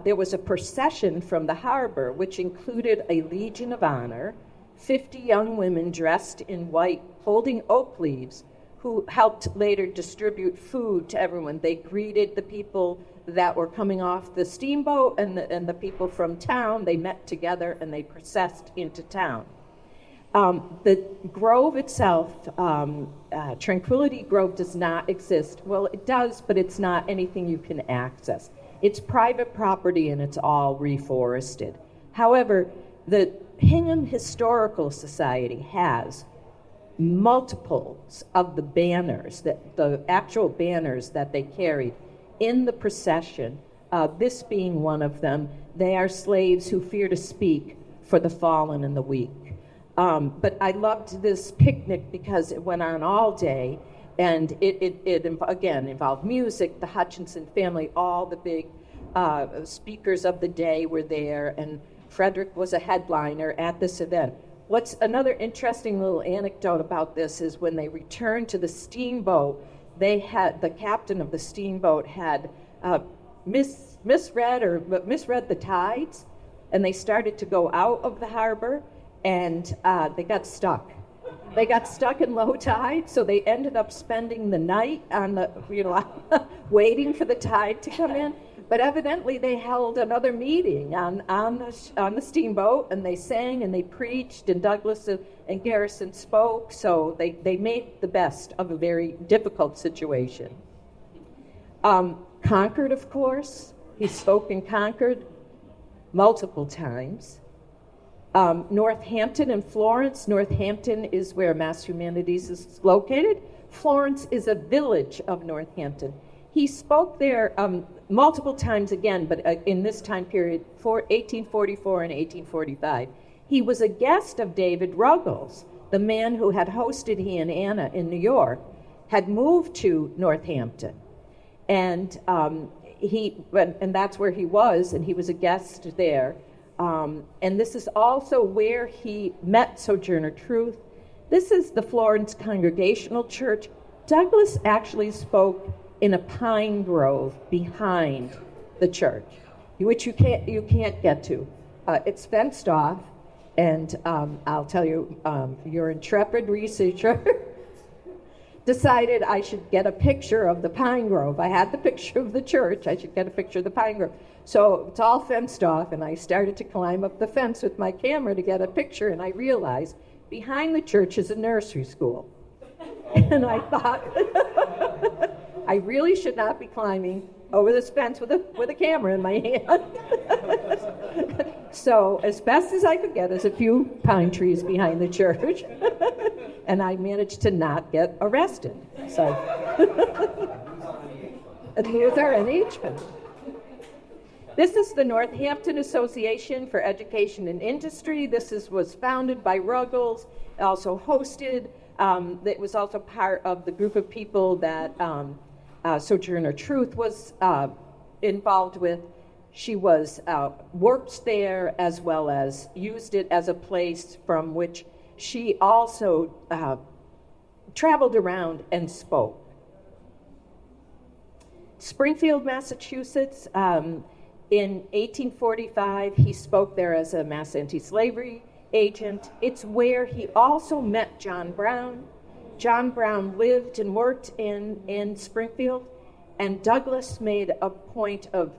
there was a procession from the harbor, which included a Legion of Honor, 50 young women dressed in white holding oak leaves, who helped later distribute food to everyone. They greeted the people that were coming off the steamboat and the people from town. They met together and they processed into town. The grove itself, Tranquility Grove, does not exist. Well, it does, but it's not anything you can access. It's private property and it's all reforested. However, the Hingham Historical Society has multiples of the banners, the actual banners that they carried in the procession, this being one of them. They are slaves who fear to speak for the fallen and the weak. But I loved this picnic because it went on all day, and it again involved music. The Hutchinson family, all the big speakers of the day were there, and Frederick was a headliner at this event. What's another interesting little anecdote about this is when they returned to the steamboat, the captain of the steamboat had misread the tides, and they started to go out of the harbor, and they got stuck. They got stuck in low tide, so they ended up spending the night on the waiting for the tide to come in. But evidently they held another meeting on the steamboat, and they sang and they preached, and Douglass and Garrison spoke, so they made the best of a very difficult situation. Concord, of course. He spoke in Concord multiple times. Northampton and Florence. Northampton is where Mass Humanities is located. Florence is a village of Northampton. He spoke there multiple times again, but in this time period, 1844 and 1845. He was a guest of David Ruggles, the man who had hosted he and Anna in New York, had moved to Northampton. And that's where he was, and he was a guest there. And this is also where he met Sojourner Truth. This is the Florence Congregational Church. Douglass actually spoke in a pine grove behind the church, which you can't get to. It's fenced off, and I'll tell you, your intrepid researcher decided I should get a picture of the pine grove. I had the picture of the church. I should get a picture of the pine grove. So it's all fenced off, and I started to climb up the fence with my camera to get a picture, and I realized behind the church is a nursery school. And I thought, I really should not be climbing over this fence with a camera in my hand. So as best as I could get is a few pine trees behind the church, and I managed to not get arrested. So Luther and H. This is the Northampton Association for Education and Industry. Was founded by Ruggles, also hosted. It was also part of the group of people that Sojourner Truth was involved with. She was worked there as well as used it as a place from which she also traveled around and spoke. Springfield, Massachusetts, in 1845, he spoke there as a mass anti-slavery agent. It's where he also met John Brown. John Brown lived and worked in Springfield, and Douglass made a point of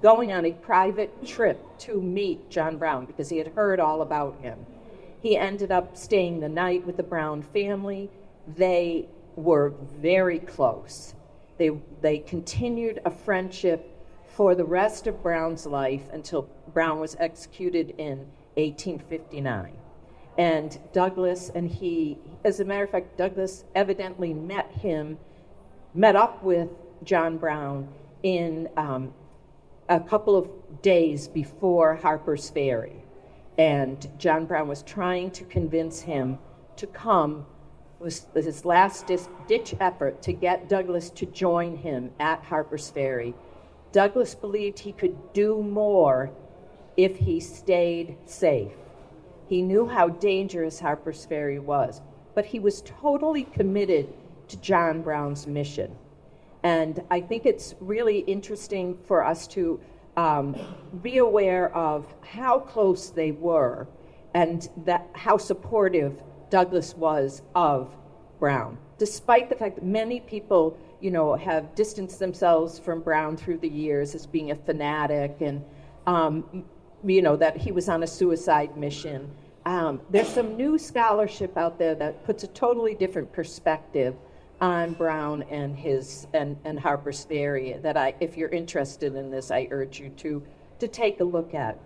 going on a private trip to meet John Brown because he had heard all about him. He ended up staying the night with the Brown family. They were very close. They continued a friendship for the rest of Brown's life until Brown was executed in 1859. And Douglass and he, as a matter of fact, Douglass evidently met up with John Brown in a couple of days before Harper's Ferry. And John Brown was trying to convince him to come. It was his last-ditch effort to get Douglass to join him at Harper's Ferry. Douglass believed he could do more if he stayed safe. He knew how dangerous Harper's Ferry was, but he was totally committed to John Brown's mission. And I think it's really interesting for us to be aware of how close they were and how supportive Douglass was of Brown, despite the fact that many people, have distanced themselves from Brown through the years as being a fanatic and, that he was on a suicide mission. There's some new scholarship out there that puts a totally different perspective on Brown and and Harper's Ferry that if you're interested in this, I urge you to take a look at.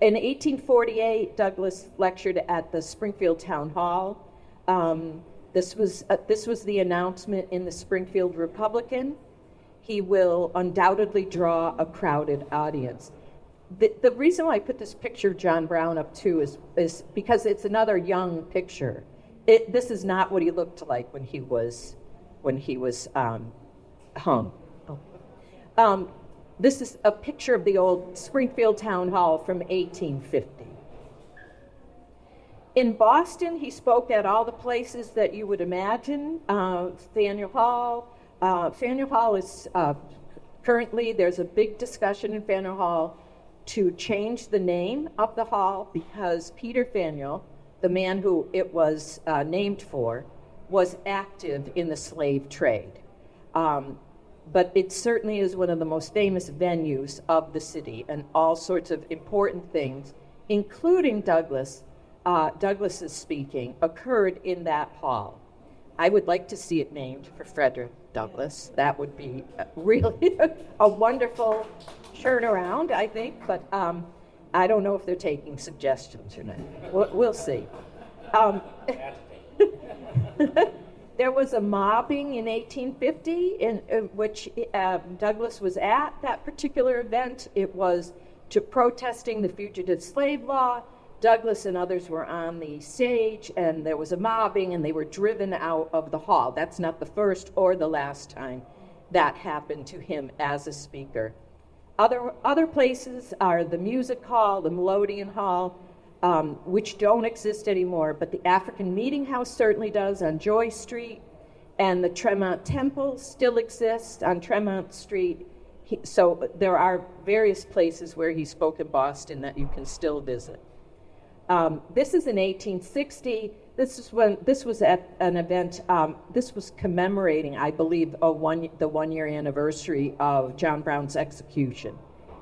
In 1848, Douglass lectured at the Springfield Town Hall. This was the announcement in the Springfield Republican. He will undoubtedly draw a crowded audience. The reason why I put this picture of John Brown up too is because it's another young picture. This is not what he looked like when he was hung. This is a picture of the old Springfield Town Hall from 1850. In Boston, he spoke at all the places that you would imagine. Faneuil Hall. Faneuil Hall is currently, there's a big discussion in Faneuil Hall to change the name of the hall because Peter Faneuil, the man who it was named for, was active in the slave trade. But it certainly is one of the most famous venues of the city, and all sorts of important things, including Douglass's speaking, occurred in that hall. I would like to see it named for Frederick Douglass. That would be really a wonderful turnaround, I think, but I don't know if they're taking suggestions or not. We'll see. There was a mobbing in 1850 in which Douglass was at that particular event. It was to protesting the fugitive slave law. Douglass and others were on the stage, and there was a mobbing, and they were driven out of the hall. That's not the first or the last time that happened to him as a speaker. Other places are the Music Hall, the Melodeon Hall, which don't exist anymore, but the African Meeting House certainly does on Joy Street, and the Tremont Temple still exists on Tremont Street. So there are various places where he spoke in Boston that you can still visit. This is in 1860. This was at an event. This was commemorating, I believe, the 1 year anniversary of John Brown's execution.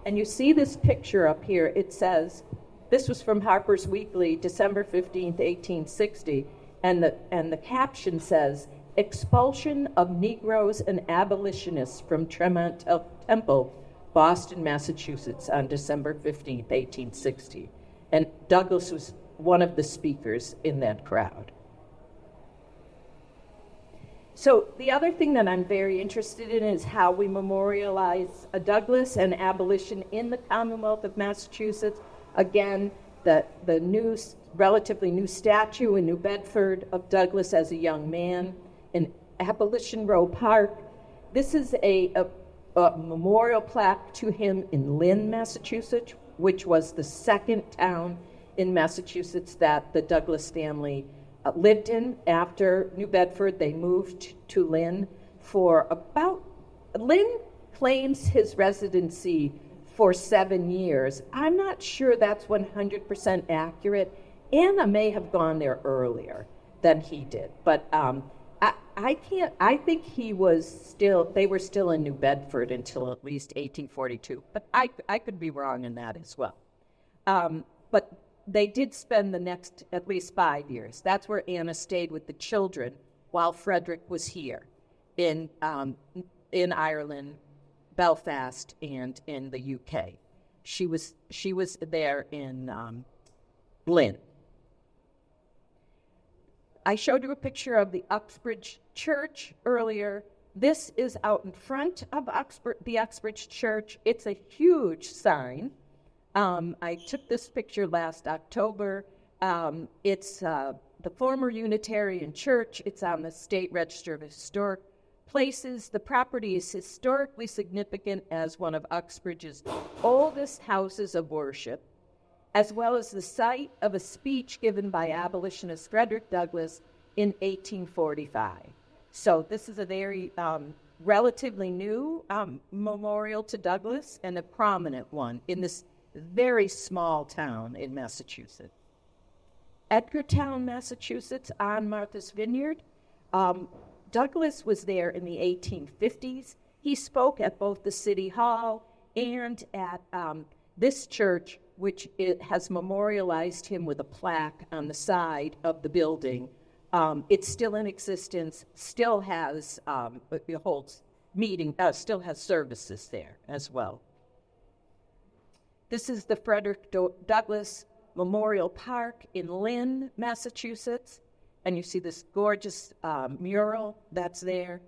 And you see this picture up here. It says, this was from Harper's Weekly, December 15th, 1860, and the caption says, "Expulsion of Negroes and Abolitionists from Tremont Temple, Boston, Massachusetts, on December 15th, 1860." And Douglass was one of the speakers in that crowd. So the other thing that I'm very interested in is how we memorialize Douglass and abolition in the Commonwealth of Massachusetts. Again, the new, relatively new statue in New Bedford of Douglass as a young man in Abolition Row Park. This is a memorial plaque to him in Lynn, Massachusetts, which was the second town in Massachusetts that the Douglass family lived in. After New Bedford, they moved to Lynn for Lynn claims his residency for 7 years. I'm not sure that's 100% accurate. Anna may have gone there earlier than he did, but I think they were still in New Bedford until at least 1842, but I could be wrong in that as well. But they did spend the next at least 5 years. That's where Anna stayed with the children while Frederick was here in Ireland, Belfast, and in the UK. She was there in Lynn. I showed you a picture of the Uxbridge Church earlier. This is out in front of the Uxbridge Church. It's a huge sign. I took this picture last October. It's the former Unitarian Church. It's on the State Register of Historic Places. The property is historically significant as one of Uxbridge's oldest houses of worship, as well as the site of a speech given by abolitionist Frederick Douglass in 1845. So this is a very relatively new memorial to Douglass, and a prominent one in this very small town in Massachusetts. Edgartown, Massachusetts, on Martha's Vineyard. Douglass was there in the 1850s. He spoke at both the City Hall and at this church, which has memorialized him with a plaque on the side of the building. It's still in existence, still has still has services there as well. This is the Frederick Douglass Memorial Park in Lynn, Massachusetts, and you see this gorgeous mural that's there.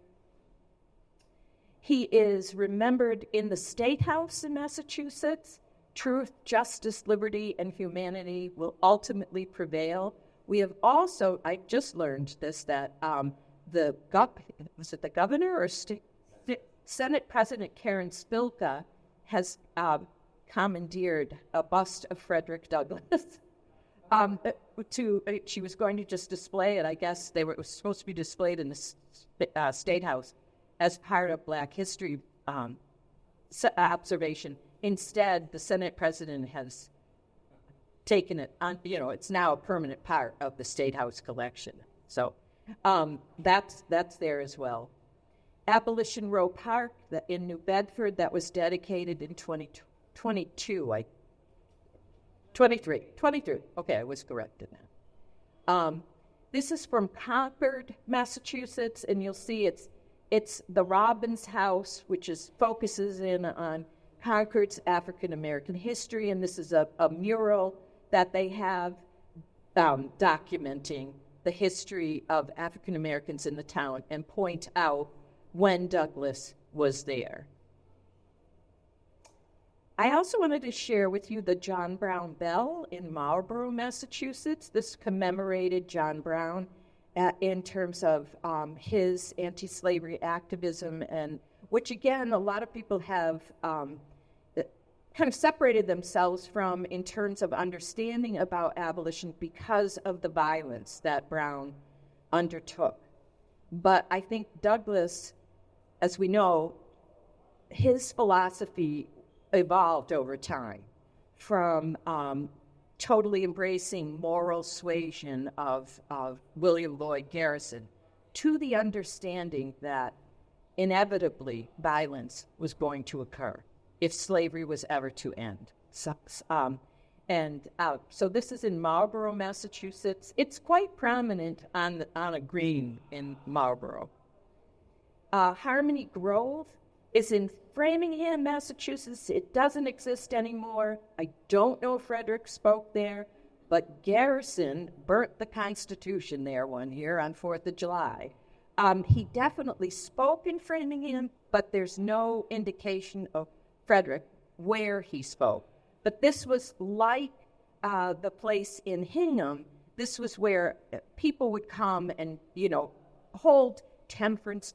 He is remembered in the State House in Massachusetts. Truth, justice, liberty, and humanity will ultimately prevail. We have also, I just learned this, that was it the governor or Senate President Karen Spilka has commandeered a bust of Frederick Douglass. She was going to just display it. I guess it was supposed to be displayed in the State House as part of Black History observation. Instead, the Senate President has taken it on. It's now a permanent part of the State House collection. So that's there as well. Abolition Row Park in New Bedford, that was dedicated in 2022. 23. Okay, I was corrected now. This is from Concord, Massachusetts, and you'll see it's the Robbins House, which focuses in on Concord's African American history, and this is a mural that they have documenting the history of African Americans in the town and point out when Douglass was there. I also wanted to share with you the John Brown Bell in Marlborough, Massachusetts. This commemorated John Brown in terms of his anti-slavery activism, and which again, a lot of people have kind of separated themselves from in terms of understanding about abolition because of the violence that Brown undertook. But I think Douglass, as we know, his philosophy evolved over time from totally embracing moral suasion of William Lloyd Garrison to the understanding that inevitably violence was going to occur if slavery was ever to end. So this is in Marlborough, Massachusetts. It's quite prominent on a green in Marlborough. Harmony Grove is in Framingham, Massachusetts. It doesn't exist anymore. I don't know if Frederick spoke there, but Garrison burnt the Constitution there one year on 4th of July. He definitely spoke in Framingham, but there's no indication of Frederick where he spoke. But this was like the place in Hingham. This was where people would come and, hold temperance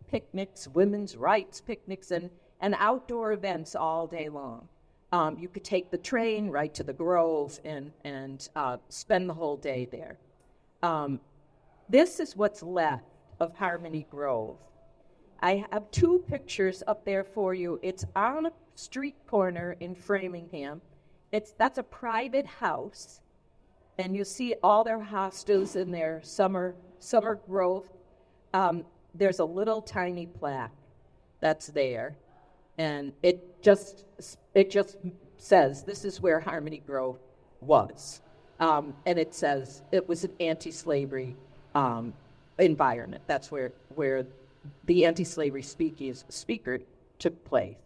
picnics, women's rights picnics, and outdoor events all day long. You could take the train right to the Grove and spend the whole day there. This is what's left of Harmony Grove. I have two pictures up there for you. It's on a street corner in Framingham. That's a private house, and you see all their hostas in their summer growth. There's a little tiny plaque that's there, and it just says this is where Harmony Grove was, and it says it was an anti-slavery environment. That's where the anti-slavery speaker took place.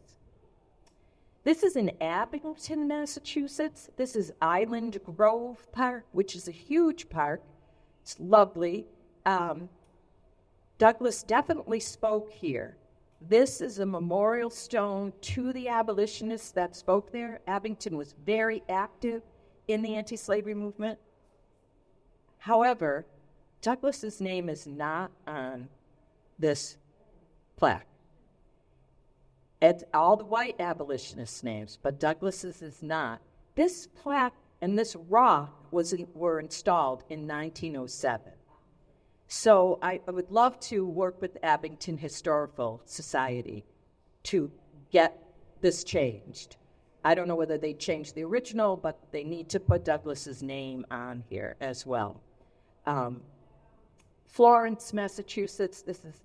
This is in Abington, Massachusetts. This is Island Grove Park, which is a huge park. It's lovely. Douglass definitely spoke here. This is a memorial stone to the abolitionists that spoke there. Abington was very active in the anti-slavery movement. However, Douglass's name is not on this plaque. It's all the white abolitionists' names, but Douglass's is not. This plaque and this rock were installed in 1907. So I would love to work with Abington Historical Society to get this changed. I don't know whether they changed the original, but they need to put Douglass's name on here as well. Florence, Massachusetts, this is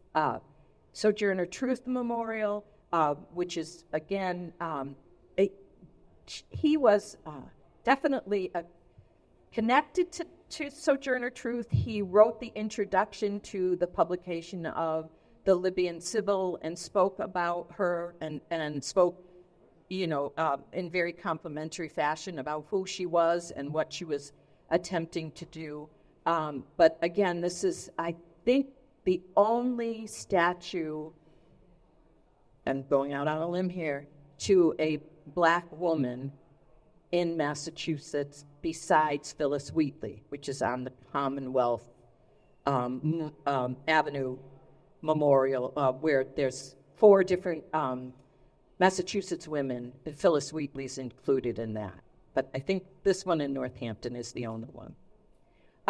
Sojourner Truth Memorial, which is, again, he was definitely connected to Sojourner Truth. He wrote the introduction to the publication of the Libyan Sibyl and spoke about her and spoke, in very complimentary fashion about who she was and what she was attempting to do. But again, this is, I think, the only statue, and going out on a limb here, to a black woman in Massachusetts besides Phyllis Wheatley, which is on the Commonwealth Avenue Memorial, where there's 4 different Massachusetts women, and Phyllis Wheatley's included in that. But I think this one in Northampton is the only one.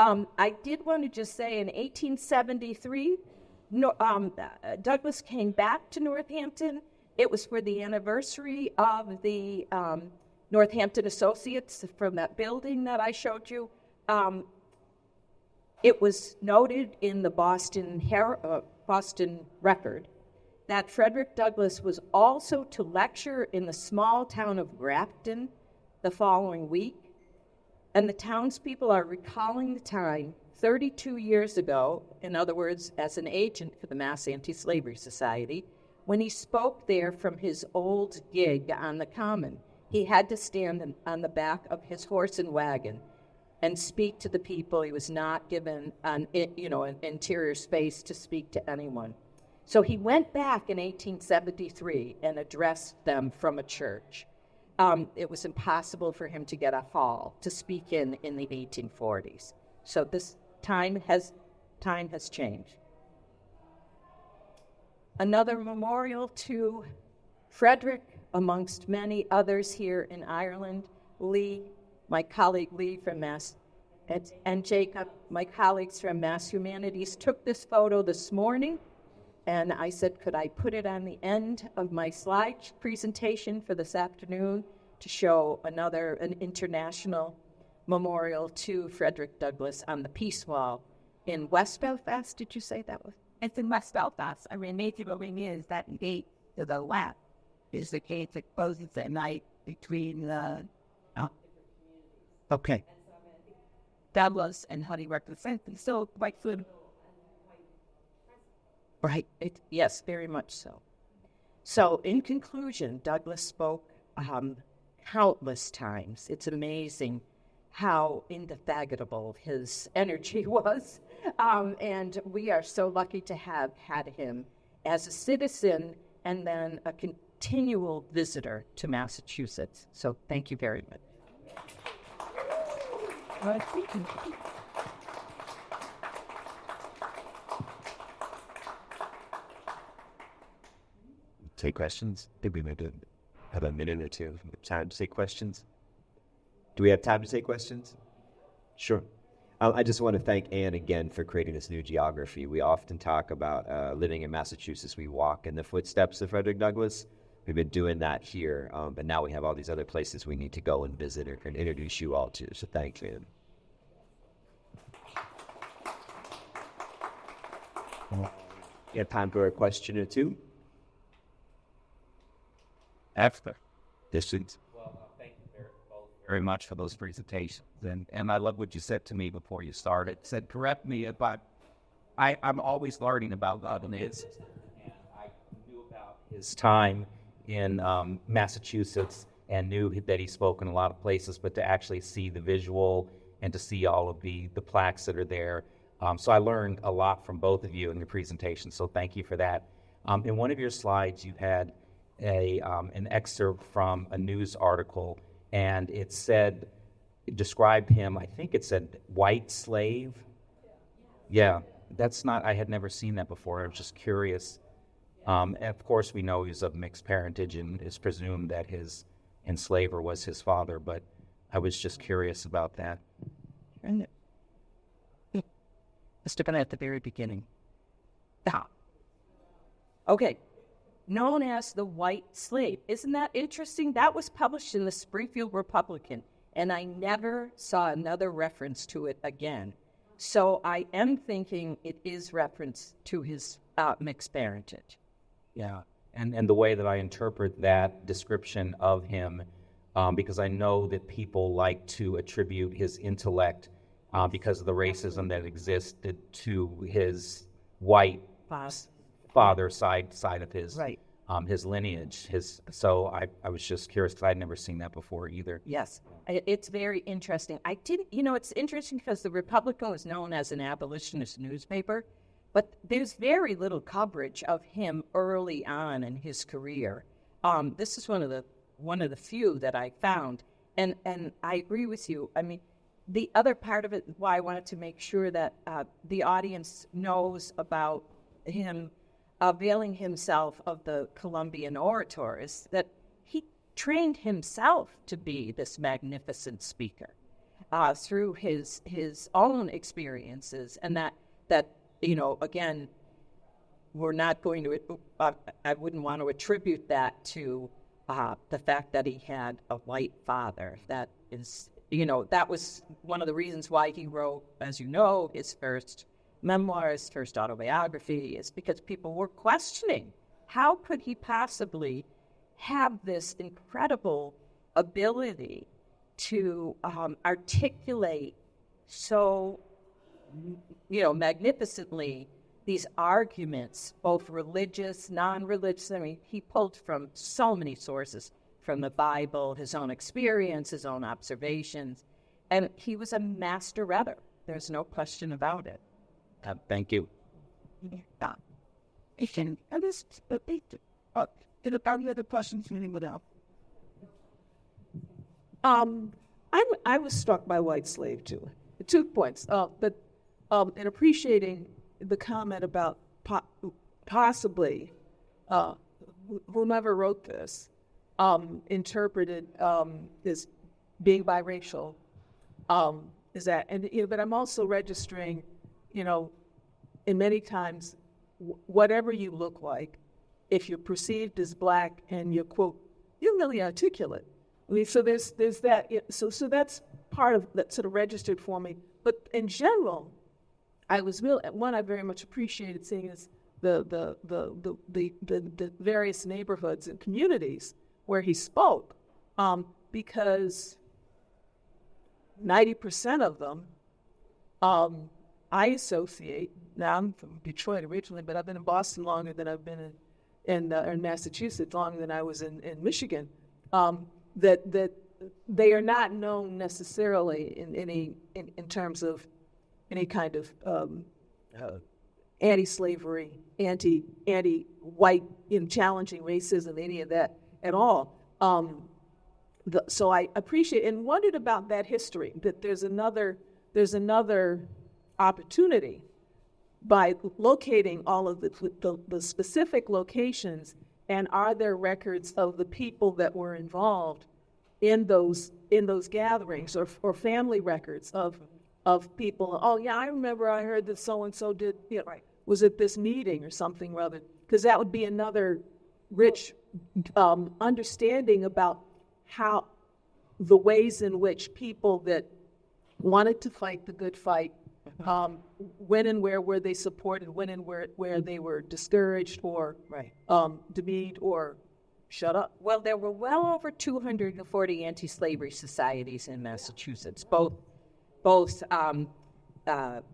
I did want to just say in 1873, Douglass came back to Northampton. It was for the anniversary of the Northampton Associates from that building that I showed you. It was noted in the Boston Record that Frederick Douglass was also to lecture in the small town of Grafton the following week. And the townspeople are recalling the time 32 years ago, in other words, as an agent for the Mass Anti-Slavery Society, when he spoke there from his old gig on the Common. He had to stand on the back of his horse and wagon and speak to the people. He was not given an interior space to speak to anyone. So he went back in 1873 and addressed them from a church. It was impossible for him to get a hall to speak in the 1840s. So this time has changed. Another memorial to Frederick, amongst many others here in Ireland. Lee, my colleague Lee from Mass, and Jacob, my colleagues from Mass Humanities, took this photo this morning. And I said, could I put it on the end of my slide presentation for this afternoon to show an international memorial to Frederick Douglass on the Peace Wall in West Belfast? Did you say that was? It's in West Belfast. I mean, native of me is that gate to the left is the gate that closes at night between the Okay. Douglas and Honey represent. And so quite good. Right. Yes, very much so. So, in conclusion, Douglass spoke countless times. It's amazing how indefatigable his energy was. And we are so lucky to have had him as a citizen and then a continual visitor to Massachusetts. So thank you very much. Take questions. I think we might have a minute or two of time to take questions. Do we have time to take questions? Sure. I just want to thank Anne again for creating this new geography. We often talk about living in Massachusetts. We walk in the footsteps of Frederick Douglass. We've been doing that here, but now we have all these other places we need to go and visit and introduce you all to. So thanks, Anne. You have time for a question or two? After. Well, thank you both very much for those presentations. And I love what you said to me before you started. Said, correct me if I'm always learning about God and his. And I knew about his time in Massachusetts and knew that he spoke in a lot of places, but to actually see the visual and to see all of the plaques that are there. So I learned a lot from both of you in your presentation, so thank you for that. In one of your slides, you had an excerpt from a news article, and it described him, I think it said white slave. Yeah, I had never seen that before. I was just curious. Of course, we know he's of mixed parentage, and it's presumed that his enslaver was his father, but I was just curious about that. Mr. Bennett at the very beginning. Okay. Known as the white slave. Isn't that interesting? That was published in the Springfield Republican, and I never saw another reference to it again. So I am thinking it is reference to his mixed parentage. Yeah, and the way that I interpret that description of him, because I know that people like to attribute his intellect because of the racism that existed to his white father side of his right. His lineage. So I was just curious because I'd never seen that before either. Yes, it's very interesting. It's interesting because the Republican was known as an abolitionist newspaper, but there's very little coverage of him early on in his career. This is one of the few that I found, and I agree with you. I mean, the other part of it, why I wanted to make sure that the audience knows about him availing himself of the Columbian orator is that he trained himself to be this magnificent speaker through his own experiences, and that again, we're not going to. I wouldn't want to attribute that to the fact that he had a white father. That is, that was one of the reasons why he wrote, as you know, his first memoirs, first autobiography, is because people were questioning how could he possibly have this incredible ability to articulate so magnificently these arguments, both religious, non-religious. I mean, he pulled from so many sources, from the Bible, his own experience, his own observations, and he was a master reader. There's no question about it. Thank you. I was struck by white slave too. 2 points. But in appreciating the comment about possibly whomever wrote this interpreted as being biracial. Is that, and but I'm also registering, in many times, whatever you look like, if you're perceived as black and you're, quote, you're really articulate. I mean, so there's that. So that's part of that sort of registered for me. But in general, I very much appreciated seeing is the various neighborhoods and communities where he spoke, because 90% of them, I associate. Now I'm from Detroit originally, but I've been in Boston longer than I've been in Massachusetts, longer than I was in Michigan. That they are not known necessarily in terms of any kind of anti-slavery, anti-white, challenging racism, any of that at all. So I appreciate and wondered about that history, that there's another opportunity by locating all of the specific locations, and are there records of the people that were involved in those gatherings, or family records of people. Oh yeah, I remember I heard that so and so did, was at this meeting or something rather, because that would be another rich understanding about how the ways in which people that wanted to fight the good fight, when and where were they supported, when and where they were discouraged or demeaned or shut up. Well, there were well over 240 anti-slavery societies in Massachusetts. Both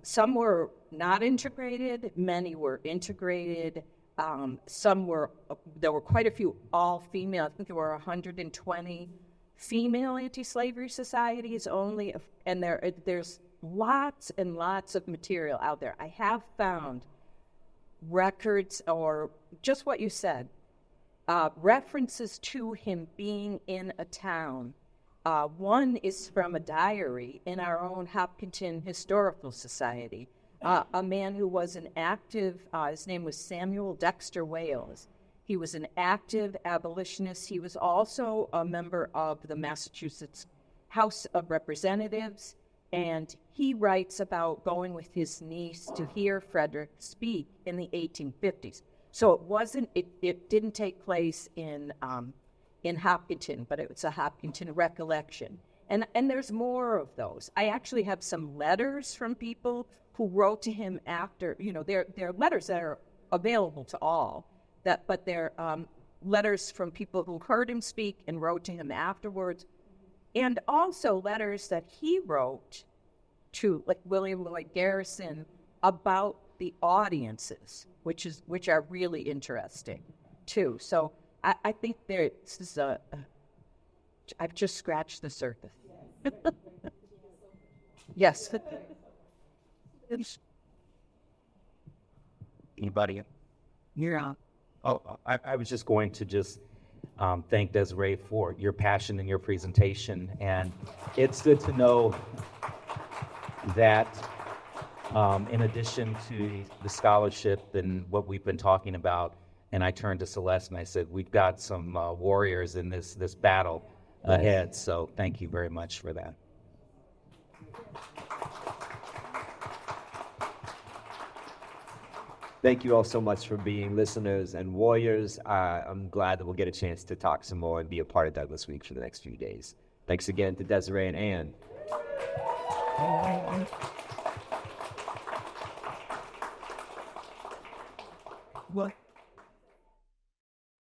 some were not integrated, many were integrated. There were quite a few all-female. I think there were 120 female anti-slavery societies only, and there's lots and lots of material out there. I have found records, or just what you said, references to him being in a town. One is from a diary in our own Hopkinton Historical Society. A man who was an active, his name was Samuel Dexter Wales. He was an active abolitionist. He was also a member of the Massachusetts House of Representatives, and he writes about going with his niece to hear Frederick speak in the 1850s. So it didn't take place in Hopkinton, but it was a Hopkinton recollection. And there's more of those. I actually have some letters from people who wrote to him after, they're letters that are available to all, but they're letters from people who heard him speak and wrote to him afterwards, and also letters that he wrote to, like, William Lloyd Garrison about the audiences, which are really interesting too. So I think this is I've just scratched the surface. Yes. Anybody? You're on. Oh, I was just going to thank Desiree for your passion and your presentation. And it's good to know that in addition to the scholarship and what we've been talking about, and I turned to Celeste and I said, we've got some warriors in this battle ahead. So thank you very much for that. Thank you all so much for being listeners and warriors. I'm glad that we'll get a chance to talk some more and be a part of Douglass Week for the next few days. Thanks again to Desiree and Ann. What?